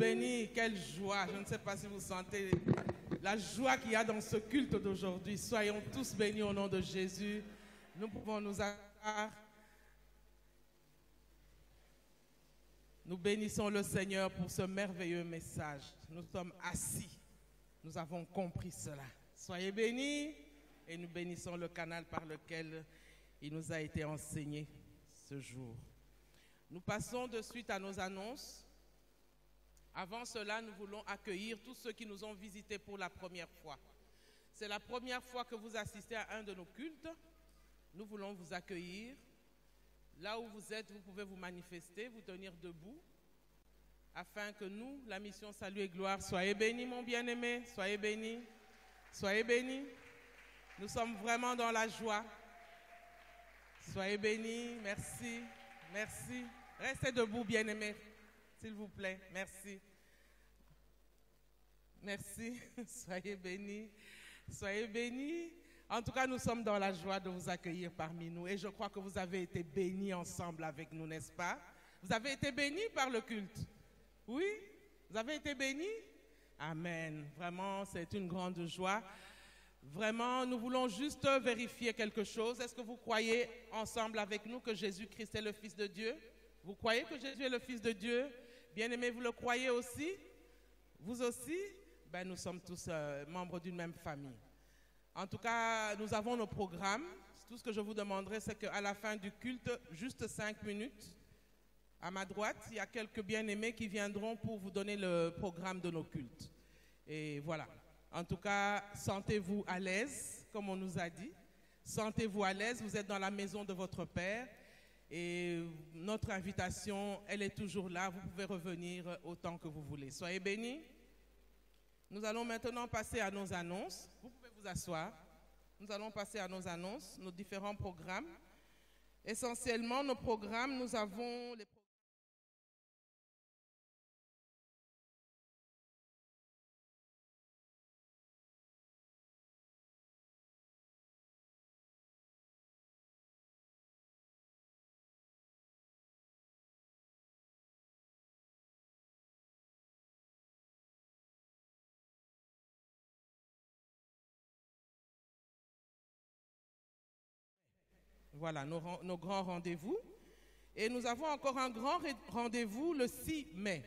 bénis. Quelle joie. Je ne sais pas si vous sentez la joie qu'il y a dans ce culte d'aujourd'hui. Soyons tous bénis au nom de Jésus. Nous pouvons nous asseoir. Nous bénissons le Seigneur pour ce merveilleux message. Nous sommes assis. Nous avons compris cela. Soyez bénis et nous bénissons le canal par lequel il nous a été enseigné ce jour. Nous passons de suite à nos annonces. Avant cela, nous voulons accueillir tous ceux qui nous ont visités pour la première fois. C'est la première fois que vous assistez à un de nos cultes. Nous voulons vous accueillir. Là où vous êtes, vous pouvez vous manifester, vous tenir debout, afin que nous, la mission Salut et Gloire, soyez bénis, mon bien-aimé, soyez bénis, soyez bénis. Nous sommes vraiment dans la joie. Soyez bénis, merci, merci. Restez debout, bien-aimés, s'il vous plaît, merci. Merci, soyez bénis, soyez bénis. En tout cas, nous sommes dans la joie de vous accueillir parmi nous et je crois que vous avez été bénis ensemble avec nous, n'est-ce pas? Vous avez été bénis par le culte? Oui? Vous avez été bénis? Amen. Vraiment, c'est une grande joie. Vraiment, nous voulons juste vérifier quelque chose. Est-ce que vous croyez ensemble avec nous que Jésus-Christ est le Fils de Dieu? Vous croyez que Jésus est le Fils de Dieu? Bien-aimés, vous le croyez aussi? Vous aussi? Ben, nous sommes tous membres d'une même famille. En tout cas, nous avons nos programmes. Tout ce que je vous demanderai, c'est qu'à la fin du culte, juste 5 minutes, à ma droite, il y a quelques bien-aimés qui viendront pour vous donner le programme de nos cultes. Et voilà. En tout cas, sentez-vous à l'aise, comme on nous a dit. Sentez-vous à l'aise, vous êtes dans la maison de votre Père. Et notre invitation, elle est toujours là. Vous pouvez revenir autant que vous voulez. Soyez bénis. Nous allons maintenant passer à nos annonces. Vous pouvez vous asseoir. Nous allons passer à nos annonces, nos différents programmes. Essentiellement, nos programmes, nous avons les Voilà, nos grands rendez-vous. Et nous avons encore un grand rendez-vous le 6 mai.